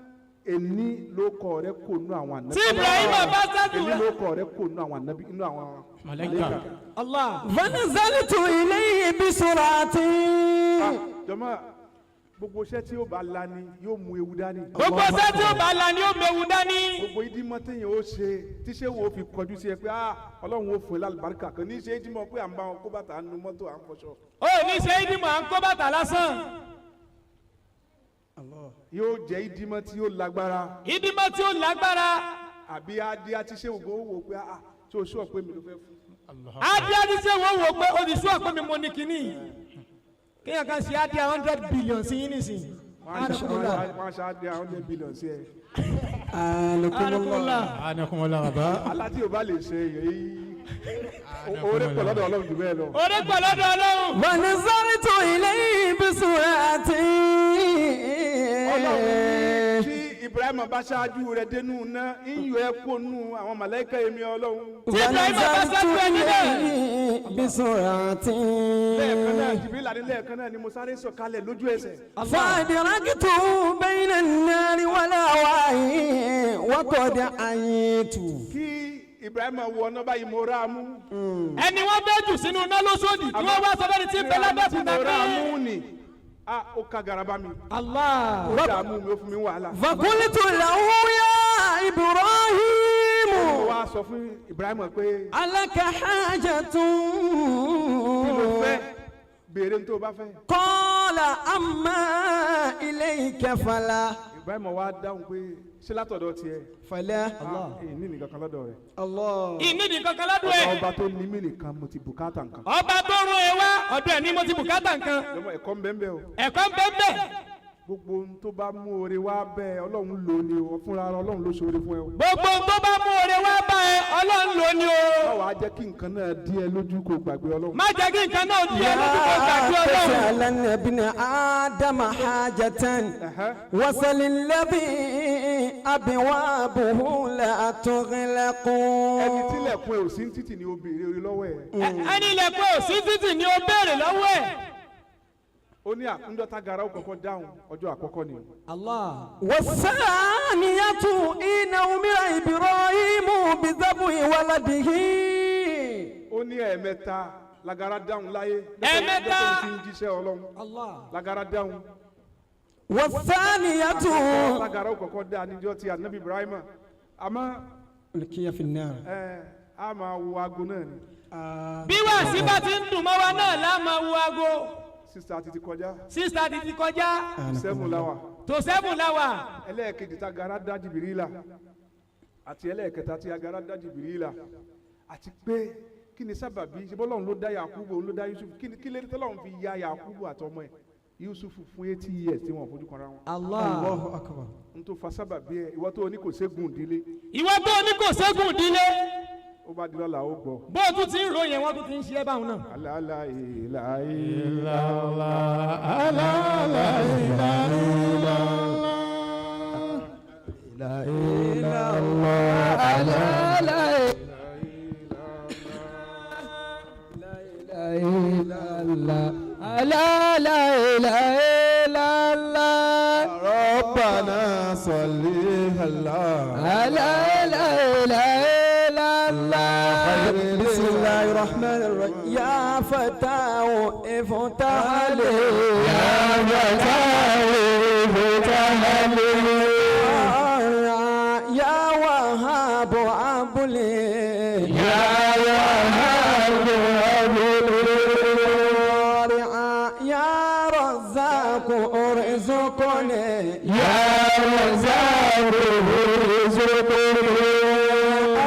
èní ló kọ rẹ kò nú àwọn ànábì. tí ibrahim bá ṣáájú èní ló kọ rẹ kò nú àwọn ànábì inú àwọn Màláíkà. allah. فنزلت إليه بسرعة jọmọ gbogbo iṣẹ́ tí ó bá lani yóò mú ewu dání. gbogbo ṣẹ́ tí ó bá la ni ó mewu dání. gbogbo ìdímọ̀ téèyàn ó ṣe tíṣe wo fi kọjú sí ẹ pé Ọlọ́run ó fún ẹ lálùbáríkà kan ní í ṣe é dímọ̀ pé à ń bá wọn kó bàtà nu mọ́tò à ń fọṣọ. ó ní ṣe ìdìmọ̀ à ń kó bàtà lásán. yóò jẹ́ ìdímọ̀ tí ó lágbára ìdìmọ̀ tí ó lágbára. àbí adé àti ṣé ògbó wò pé tí o ṣọ́ pé mi ló fẹ́ fún. adé adé ṣe wọ́n wò pé oníṣú ọ̀pẹ mi mo ní kínní. kéèyàn kan ṣe adé 100 billion sí yín nísìn. wọ́n á ṣe adé 100 billion sí ẹ. Anakumullah baba. aláti ò bá lè ṣe èyí oore pọ̀ lọ́dọ̀ Ọlọ́run jù bẹ́ẹ̀ lọ. orí pọ̀ lọ́dọ̀ ọlọ́run. ونزلت إليه بسرعة Ọlọ́run tí Ibrahim bá ṣáájú rẹ̀ dénú ná iyọ̀ ẹ̀ kó nù àwọn màláíkà èmi Ọlọ́run. tí Ibrahim bá ṣáájú ẹ̀ níbẹ̀. بسرعة lẹ́ẹ̀kan náà Jibril ní lẹ́ẹ̀kan náà ni mo sáré sọ̀kalẹ̀ lójú ẹsẹ̀. فأدركت بين النار والهواء وقد عييت. kí Ibrahim wọ ọ̀nà báyìí mo rà á mú. ẹni wọ́n bẹ́ jù sínú iná lóṣòdì tí wọ́n wá sọ lórí tí ń bẹ lábẹ́ òkúta mo rà á pé. mú ni ó ka garaba mi. Allah. ó dààmú mi ó fún mi wàhálà. فقلت له يا إبراهيم mo wá sọ fún Ibrahim pé ألك حاجة؟ kí ló fẹ́ béèrè ní tó bá fẹ́. قال أما إليك فلا. Ibrahim wá dáhùn pé ṣé látọ̀dọ̀ tiẹ̀. فلا. ní nìkan kan lọ́dọ̀ rẹ̀. الله. ìnídìí kankan lọ́dún ẹ̀. ọba tó ní mí nìkan mo ti bùkátà nǹkan. ọba tó rún ẹ wá ọ̀dọ̀ ẹ̀ ni mo ti bùkátà nǹkan. lọ́mọ ẹ̀kọ́ ń bẹ́ẹ̀ bẹ́ẹ̀ o. ẹ̀kọ́ ń bẹ ń bẹ. gbogbo ohun tó bá mú oore wá bẹ́ẹ̀ Ọlọ́run lò ní o fúnra Ọlọ́run ló ṣoore fún ẹ o. gbogbo ohun tó bá mú oore wá bá ẹ Ọlọ́run ló ní o. báwa jẹ́ kí nǹkan náà dí ẹ lójú kó gbàgbé Ọlọ́run. má jẹ́ kí nǹkan náà di ẹ lójú kó gbàgbé Ọlọ́run. تسألن ابن آدم حاجة وصل الذي أبوابه لا تغلق. ẹni tílẹ̀kùn ẹ̀ ò sí ní títì ni ó béèrè orí lọ́wọ́ ẹ̀. ẹni ilẹ̀kùn ò sí títì ni ó béèrè lọ́wọ́ ẹ̀. ó ní àkúndọ́ta gara ó kọ́kọ́ dáhùn ọjọ́ àkọ́kọ́ ni. والثانية حين أمر إبراهيم بذبح ولده. ó ní ẹ̀ẹ̀mẹ́ta lagara dáhùn láyé. ẹ̀ẹ̀mẹ́ta lọ́kọ̀ tí ń jíṣẹ́ Ọlọ́run. lagara dáhùn. والثانية lagara ó kọ́kọ́ dá níjọ́ ti Ànábì Ibrahim àmọ́ ألقي في النار. a máa wo aago náà ni. bí wàásù bá ti ń dùn mọ́ wa náà lá máa wo aago. 6:30 ti kọjá. 6:30 ti kọjá. 7 láwà. tó 7 la wà. ẹlẹ́ẹ̀kejì tá gara dá Jìbìrìlà àti ẹlẹ́ẹ̀kẹta tí agara dá Jìbìrìlà àti pé kí ni sábàbí ṣe bọ́lọ́run ló dá Yakubu òun ló dá Yusuf kí lè tọ́lọ́run fi ya Yakubu àtọmọ ẹ̀ Yusuf fún 80 years tí wọ́n fojú kanra wọn. Allahu akbar. n tó fa sábàbí ẹ ìwọ tó ní kò ségun ìdílé. ìwọ tó ní kò ségun ìdílé. ó bá di lọ́la ó gbọ́. bó o tún ti ń ròyìn wọn tún ti ń ṣe é báwọn náà. alala ilaha illallah alala ilaha illallah alala illallah alala ilaha illallah rabbana salli ala alala ilaha بسم الله الرحمن الرحيم يا فتاه افتح لي يا فتاه افتح لي يا وهاب هب لي يا وهاب هب لي يا رزاق ارزقني يا رزاق ارزقني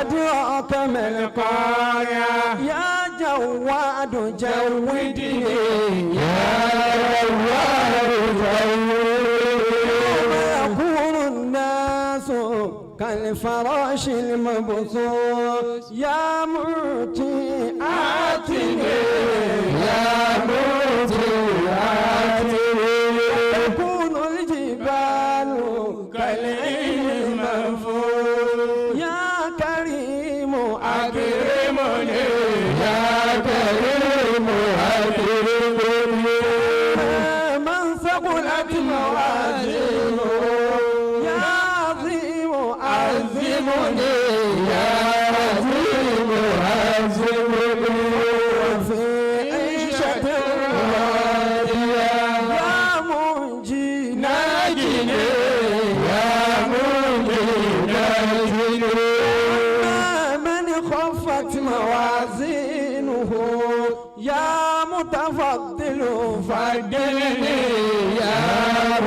أدعوك من القايا يا جواد جودني يا جواد جودني يكون الناس كالفراش المبثوث يا معطي آتني يا موتي آتني تكون الجبال كالعين المنفوث يا كريم أكرمني يا كريم أكرمني من ثقلت موازينه يا عظيم عزمني يا عزيم عزمني في عيشة راضية يا منجي ناجني يا منجي ناجني من خفت موازينه يا متفضل فضلني يا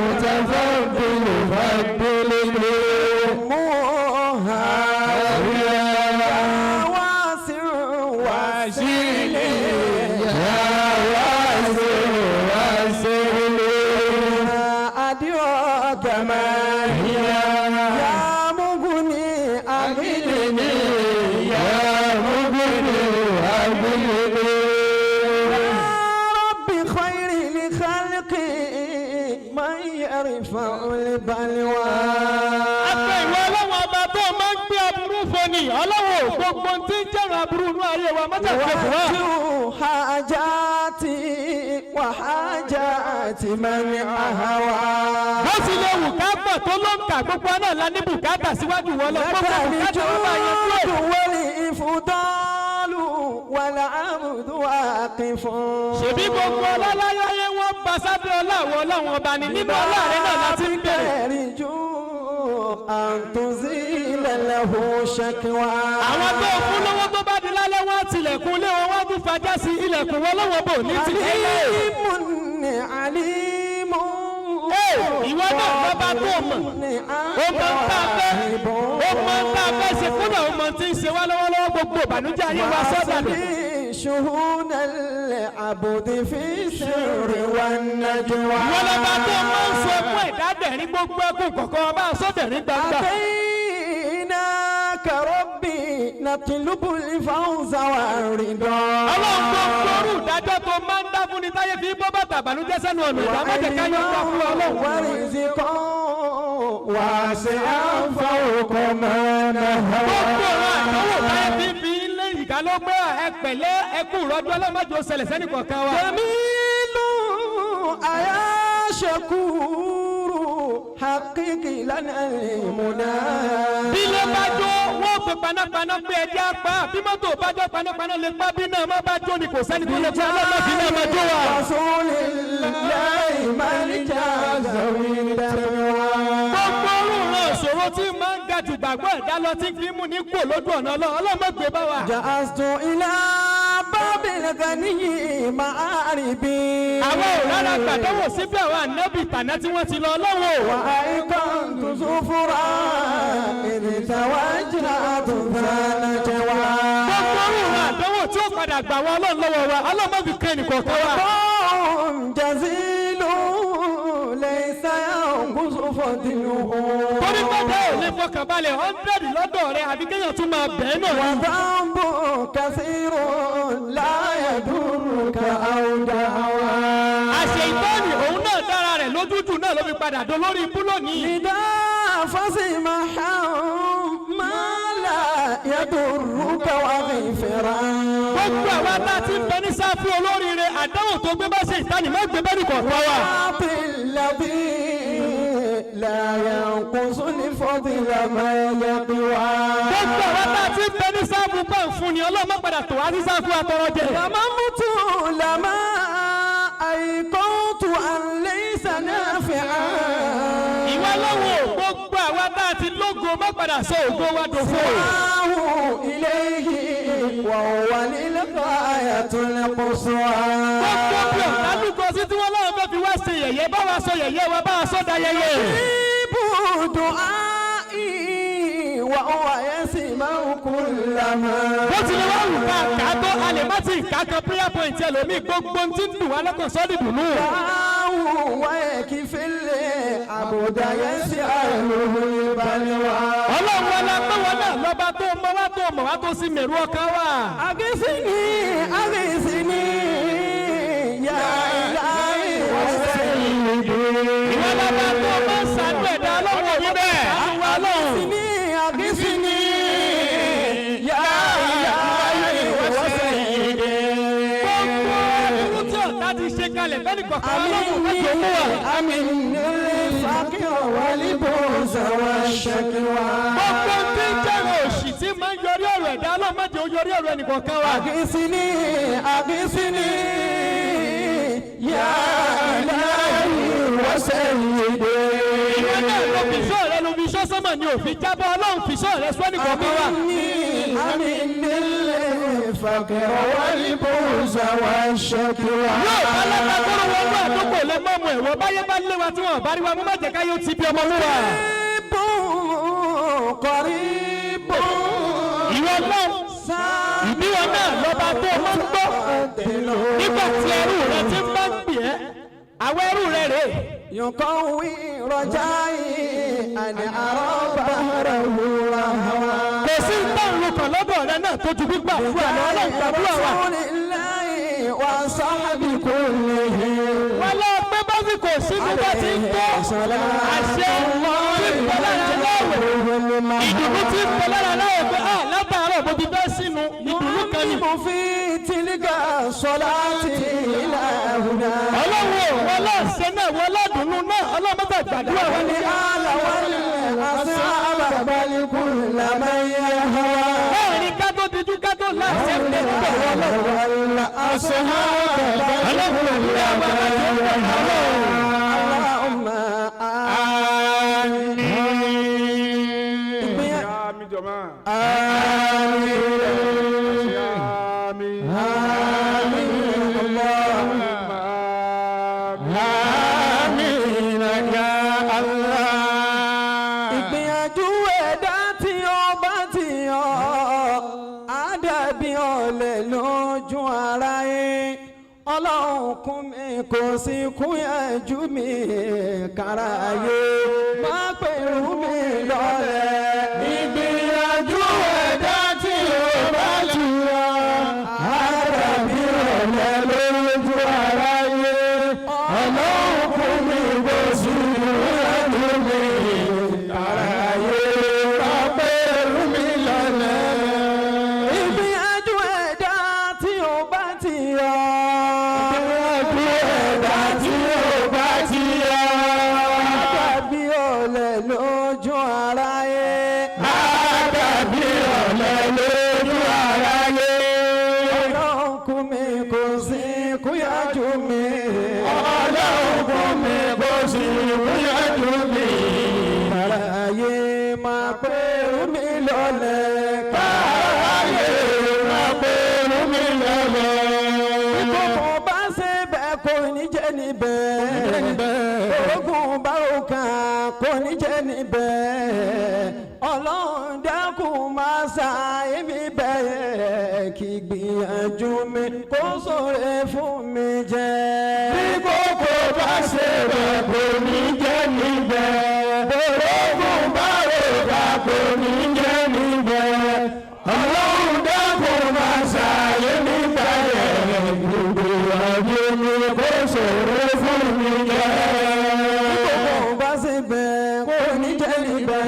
متفضل فضلني موها يا واسع واسلي يا واسع واسلي أدعوك ما هي يا مغني أغنني يا مغني أغنني يا رب خير لخلقي من يرفع البلوى ọlọ́wọ́ gbogbo tí ń jẹ́rọ aburú inú ayé wa mọ́tà tó fún wa. wájú hajati wà hajati mani ahawa. bó sì lè wù ká pọ̀ tó ló ń kà gbogbo náà la ní bùkátà síwájú wọn lọ. gbogbo bùkátà wọn bá yẹ kúrò. lẹ́kàrí wọlé ìfúdọ́lù wàlà àmùdù àkìfún. ṣèbí gbogbo ọlọ́láyé wọn bá sábẹ́ ọláwọ̀ ọlọ́wọ̀n ọba ni nínú ọlọ́ọ̀rẹ́ náà láti ń bẹ̀rẹ̀. àǹtòzí lẹ́lẹ́hùn ṣẹ́kíwá. àwọn tó fún lọ́wọ́ tó bá di lálẹ́ wọn tilẹ̀kùn lé wọn wọ́n tún fajá sí ilẹ̀kùn wọn lọ́wọ́ bò ní ti ilé. àlímù ní àlímù. ìwọ náà lọ́ba tó mọ̀ ó mọ ń tá a fẹ́ ó mọ ń tá a fẹ́ ṣe kódà ó mọ tí ń ṣe wá lọ́wọ́lọ́wọ́ gbogbo ìbànújẹ́ ayé wa sọ́dà nù. شهون العبد في سر والنجوى. ìwọ lọ́ba tó mọ̀ ń sọ fún ẹ̀dá dẹ̀rín gbogbo ẹkùn kọ̀ọ̀kan ọba sọ́dẹ̀rín gbangba. أتيناك ربي نطلب الفوز والرضا. ọlọ́run tó ń gbóòrù ìdájọ́ tó máa ń dá fún ni táyé fi bọ́ bàtà ìbànújẹ́ sẹ́nu ọ̀nà ìdámọ́jẹ̀ káyọ̀ gbà fún ọlọ́run. ورزقا واسعا فوق ما نهى. gbogbo ọ̀rọ̀ àtọwò táyé fi fi ilé ìka ló gbé ẹpẹ̀lẹ́ ẹkú rọ́jú ọlọ́mọdé ó ṣẹlẹ̀ sẹ́nì kọ̀ọ̀kan wa. جميل أيا شكور حقق لنا المنى. bí ló bá jó wọ́n pe panápaná pé ẹjẹ́ apá bí mọ́tò bá jó panápaná lè pa bí náà má bá jó ni kò sẹ́ni tó lè fún ọlọ́mọdé náà má jó wa. رسول الله من جاز من دموع. gbogbo orúurú ìṣòro tí máa ń ga jù gbàgbọ́ ẹ̀dá lọ tí kì í mú ní kú lójú ọ̀nà ọlọ́mọgbé bá wa. جأست إلى باب الغني معاربي. àwọn ò rárá gbàdánwò síbi àwọn ànábì tàná tí wọ́n ti lọ lọ́wọ́. وأيقنت زفرا إذ توجهت ذا نجوى. gbogbo orúurú àdánwò tí ó padà gbà wọ́n ọlọ́run lọ́wọ́ wa ọlọ́mọbì kan ẹnìkọ̀ọ̀kan wa. جزيل ليس ينقص فضله. torí pẹ́ẹ́dẹ́ ò lè fọkàn balẹ̀ 100 lọ́dọ̀ rẹ̀ àbí kéèyàn tún máa bẹ̀ẹ́ náà. وذنب كثير لا يضرك أو دعوى. àṣẹ ìtọ́ni òun náà dára rẹ̀ lójújù náà ló fi padà dó lórí ibú lónìí. إذا فسمح ما لا يضرك وغفرا. gbogbo àwa tá a ti ń bẹ ní sáfù olóríire àdánwò tó gbé bá ṣe ìtàní má gbé bẹ́ẹ̀ nìkan fún wa. الذي لا ينقص الفضل ما يقوى. gbogbo àwa tá a ti ń bẹ ní sáfù bá ń fún ni ọlọ́mọ padà tó wá sí sáfù àtọrọ jẹ. رممت لما أيقنت أن ليس نافعا. ìwọ lọ́wọ́ gbogbo àwa tá a ti lógo má padà sọ ògo wa dòfo. إليه وهو للغاية القصوى. gbogbo bí ọ̀dálùkọ sí tí wọ́n lọ́wọ́ fẹ́ fi wá ṣe yẹ̀yẹ́ bá wa sọ yẹ̀yẹ́ wa bá wa sọ da yẹ̀yẹ́. دعائي وهو يسمع كل ما. bó tilẹ̀ wá wù ká kà á tó a lè má ti kà á kan prayer point ẹlòmíì gbogbo tí ń dùn wá lọ́kàn sọ́ọ́dì dùnú. ويكفي العبد يسأله البلوى. ọlọ́run wọlé pé wọn náà lọ́ba tó mọ wá tó sí mẹ̀rú ọkàn wa. أغثني أغثني يا إلهي وسيدي. ìwọ lọ́ba tó mọ sàánú ẹ̀dá ọlọ́run òní bẹ́ẹ̀. أغثني أغثني يا إلهي وسيدي. gbogbo ọdún tí ọ̀tá ti ṣe kalẹ̀ bẹ́ẹ̀ni kọ̀ọ̀kan ọlọ́run mẹ́jọ mú wa. أمن الفقر والبؤس والشكوى. gbogbo tí ń jẹ́rọ òṣì tí máa ń yọrí ọ̀rọ̀ ẹ̀dá ọlọ́run mẹ́jọ ó yọrí ọ̀rọ̀ ẹnìkọ̀ọ̀kan wa. أغثني أغثني يا إلهي وسيدي. ìwọ náà ló fi iṣọ́ rẹ ló fi iṣọ́ sọ́mọ̀ ni òfin jábọ́ ọlọ́run fi iṣọ́ rẹ sọ́ ẹnìkọ̀ọ̀kan wa. أمن الفقر والبؤس والشكوى. yóò bá lọ́ba tó ló wọnú àdúgbò lẹ́mọ́mù ẹ̀wọ̀ báyé bá lé wa tí wọ́n bá rí wa mú má jẹ́ ká yóò ti bí ọmọ mú wa. قريب ìwọ náà ìbíwọ náà lọ́ba tó máa ń gbọ́ nígbà tí ẹrú rẹ ti ń bá ń pè ẹ́ àwọn ẹrú rẹ rèé. يقوي رجائي أن أرى بهره وهوى. kò sí ìtàrùn kan lọ́dọ̀ rẹ náà tó ju gbígbà fún àwọn ọlọ́run gbàdúrà wa. رسول الله وصحب كلهم. wọ́n lọ pé bọ́sì kò sí bí wọ́n ti ń tó àṣẹ tí ń bọ̀ lára lọ́wọ́ ìdùnnú tí ń bẹ lára láwọ̀ pé látàárọ̀ mo ti fẹ́ sínú ìdùnnú kan ní. mo fi tìlígà sọlá ti ìlàhùnà. ọlọ́run wọn lọ́ọ̀ṣẹ́ náà wọn lọ́dùnnú náà ọlọ́mọdé gbàdúrà wọn ni. àlàwálé àṣà àbàbálẹ̀kù làmáyé hawa. bẹ́ẹ̀ni ká tó dijú ká tó láṣẹ ń bẹ̀ bẹ̀ wọ́n lọ. àṣà àbàbálẹ̀kù làmáyé hawa. Allahumma àmín. Àmín jọ̀mọ́. Àmín. Àmín. Àmín. Allahumma Àmín ya Allah. Ìgbìyànjú ẹ̀dá tí ó bá ti yàn á dàbí ọ̀lẹ lójú aráyé. Ọlọ́run kún mi kò sí kúnyànjú mi káráyé má pẹ̀lú mi lọ́lẹ̀. Ìgbìyànjú ẹ̀dá tí ó bá ti yàn á dàbí ọ̀lẹ lójú aráyé. Ọlọ́run kún mi kò sí kúnyànjú mi káráyé má pẹ̀lú mi lọ́lẹ̀. Ìgbìyànjú ẹ̀dá tí ó bá ti yàn. Lójú aráyé. Àdàbí ọ̀lẹ lójú aráyé. Ọlọ́run kún mi kò sí kúyàjú mi. Ọlọ́run kún mi kò sí kúyàjú mi. Káráyé máa pé mi lọ́lẹ̀. Káráyé máa pé mi lọ́lẹ̀. Ìkókò bá ṣe bẹ́ẹ̀ kò ní jẹ́ níbẹ̀. Ogun bá òkà kò ní jẹ́ níbẹ̀. Ọlọ́run dákun máa ṣàyẹ̀mí bẹ́ẹ̀ kí gbìyànjú mi kó sóre fún mi jẹ́. Bí kòkó bá ṣe bẹ̀ kò ní jẹ́ níbẹ̀. Ogun bá òkà kò ní jẹ́ níbẹ̀. Ọlọ́run dákun máa ṣàyẹ̀mí bẹ́ẹ̀ kí gbìyànjú mi kó sóre fún mi jẹ́. Kò ní jẹ́ níbẹ̀.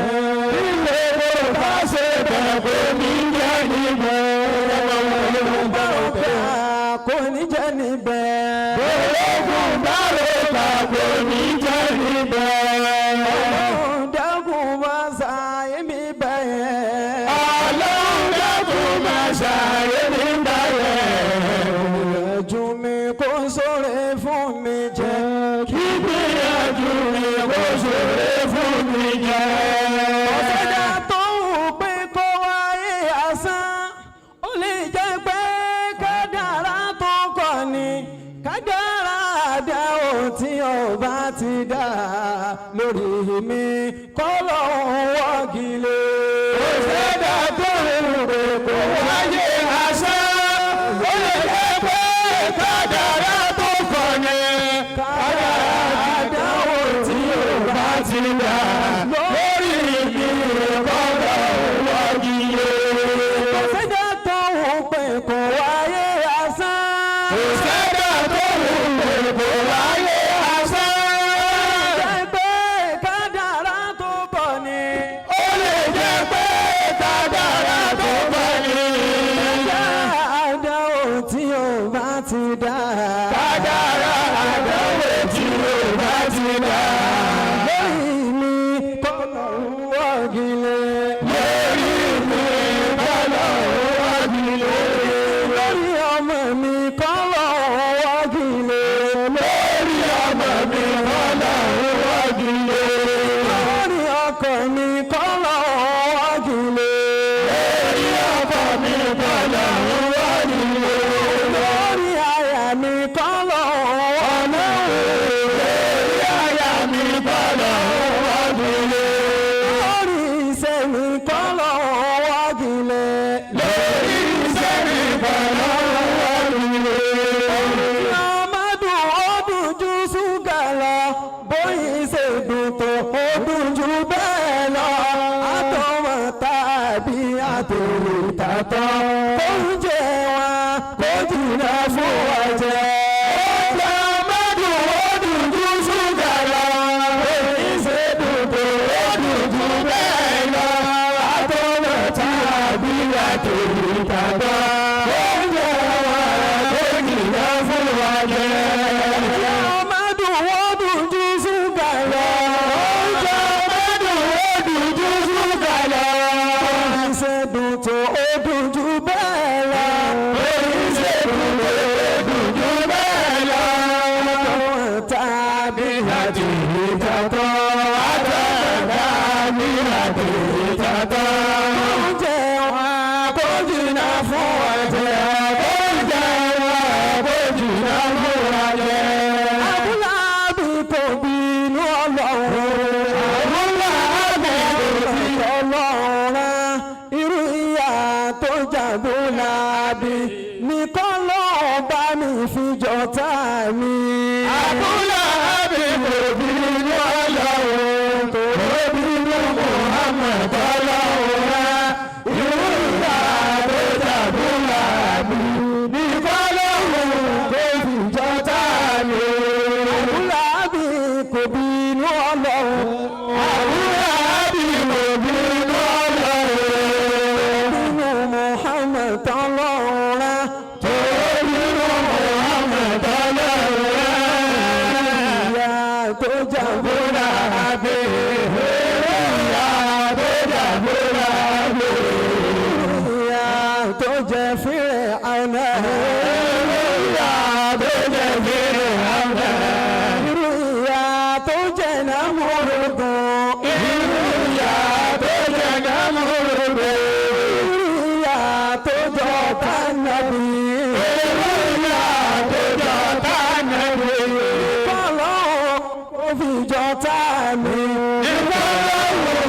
Ológun bá lè bá kò ní jẹ́ níbẹ̀. Ọlọ́run dákun máa ṣàyè mí bẹ́ẹ̀. Ọlọ́run dákun máa ṣàyè mí bẹ́ẹ̀. Ìgbìyànjú mi kó sóre fún mi jẹ́. Kí gbìyànjú mi kó sóre fún mi jẹ́. Ọ̀sẹ̀dá tó wù pé kó wáyé asán, ó lè jẹ́ pé kádàrá tó kọ̀ ni. Kádàrá àdáwò tí ọba ti dá lórí mi kọ́ lọ́hùn wọ́gi lé. Ọ̀sẹ̀dá tó wù pé kó wáyé asán, ó lè jẹ́ pé kádàrá tó kọ̀ ni. Kádàrá àdáwò tí ọba ti dá lórí mi kọ́ lọ́hùn wọ́gi lé. Ọ̀sẹ̀dá tó wù pé kó wáyé asán. Ọ̀sẹ̀dá tó wù pé kó wáyé asán. Jẹ́ pé kádàrá tó kọ̀ ni. Ó lè jẹ́ pé kádàrá tó kọ̀ ni. Kádàrá àdáwò tí ó bá ti dá. Kádàrá àdáwò tí ó bá ti dá. Lórí mi kọ́ lọ́hùn wọ́gi lé. Lórí mi kọ́ lọ́hùn wọ́gi lé. Lórí ọmọ mi kọ́ lọ́hùn wọ́gi lé. Lórí ọmọ mi kọ́ lọ́hùn wọ́gi lé. Lórí ọkọ mi kọ́ lọ́hùn wọ́gi lé. Lórí ọkọ mi kọ́ lọ́hùn wọ́gi lé. Lórí aya mi kọ́ lọ́hùn wọ́gi lé. Lórí aya mi kọ́ lọ́hùn wọ́gi lé. Lórí iṣẹ́ mi kọ́ lọ́hùn wọ́gi lé. Lórí iṣẹ́ mi kọ́ lọ́hùn wọ́gi lé. Ọmọdún ọdún ju ṣúgà lọ, bóyá ṣe dùn tó ọdún ju bẹ́ẹ̀ lọ. Àtọmọ tàbí àtòrí tàtọ́, oúnjẹ wa kò jìnnà fún wa jẹ. Ọmọdún ọdún ju ṣúgà lọ, bóyá ṣe dùn tó ọdún ju bẹ́ẹ̀ kì í tata. Oúnjẹ wa kò jìnnà fún ẹ̀jẹ̀. Oúnjẹ wa kò jìnnà fún ẹ̀jẹ̀. Abúlábì kò bínú Ọlọ́run. Abúlábì kò bínú Ọlọ́run rán irú ìyà tó jàbúlábì nìkan lọ́ọ́ bá mi fi jọ̀tá mi. Abúlábì kò bínú Ọlọ́run tó bínú Muhammad Ọlọ́run rán irú ìyà tó jàbúlábì nìkan lọ́ọ́ tó fi jọ̀tá mi. Abúlábì kò bínú Ọlọ́run. Abúlábì kò bínú Ọlọ́run Bínú Muhammad Ọlọ́run rán. tó bínú Muhammad Ọlọ́run rán. Ìyà tó jàbúlábì. Ìyà tó jàbúlábì. Ìyà tó jẹ fílẹ̀ àná. Ìyà tó jẹ fèrè àná. Irú ìyà tó jẹ Námúrúdùn. Ìyà tó jẹ Námúrúdùn. Ìyà tó jọ Tánàbí. Ìyà tó jọ Tánàbí. Kọ́lọ́ kò fi jọ Tánàbí. Ìfọwọ́wọ́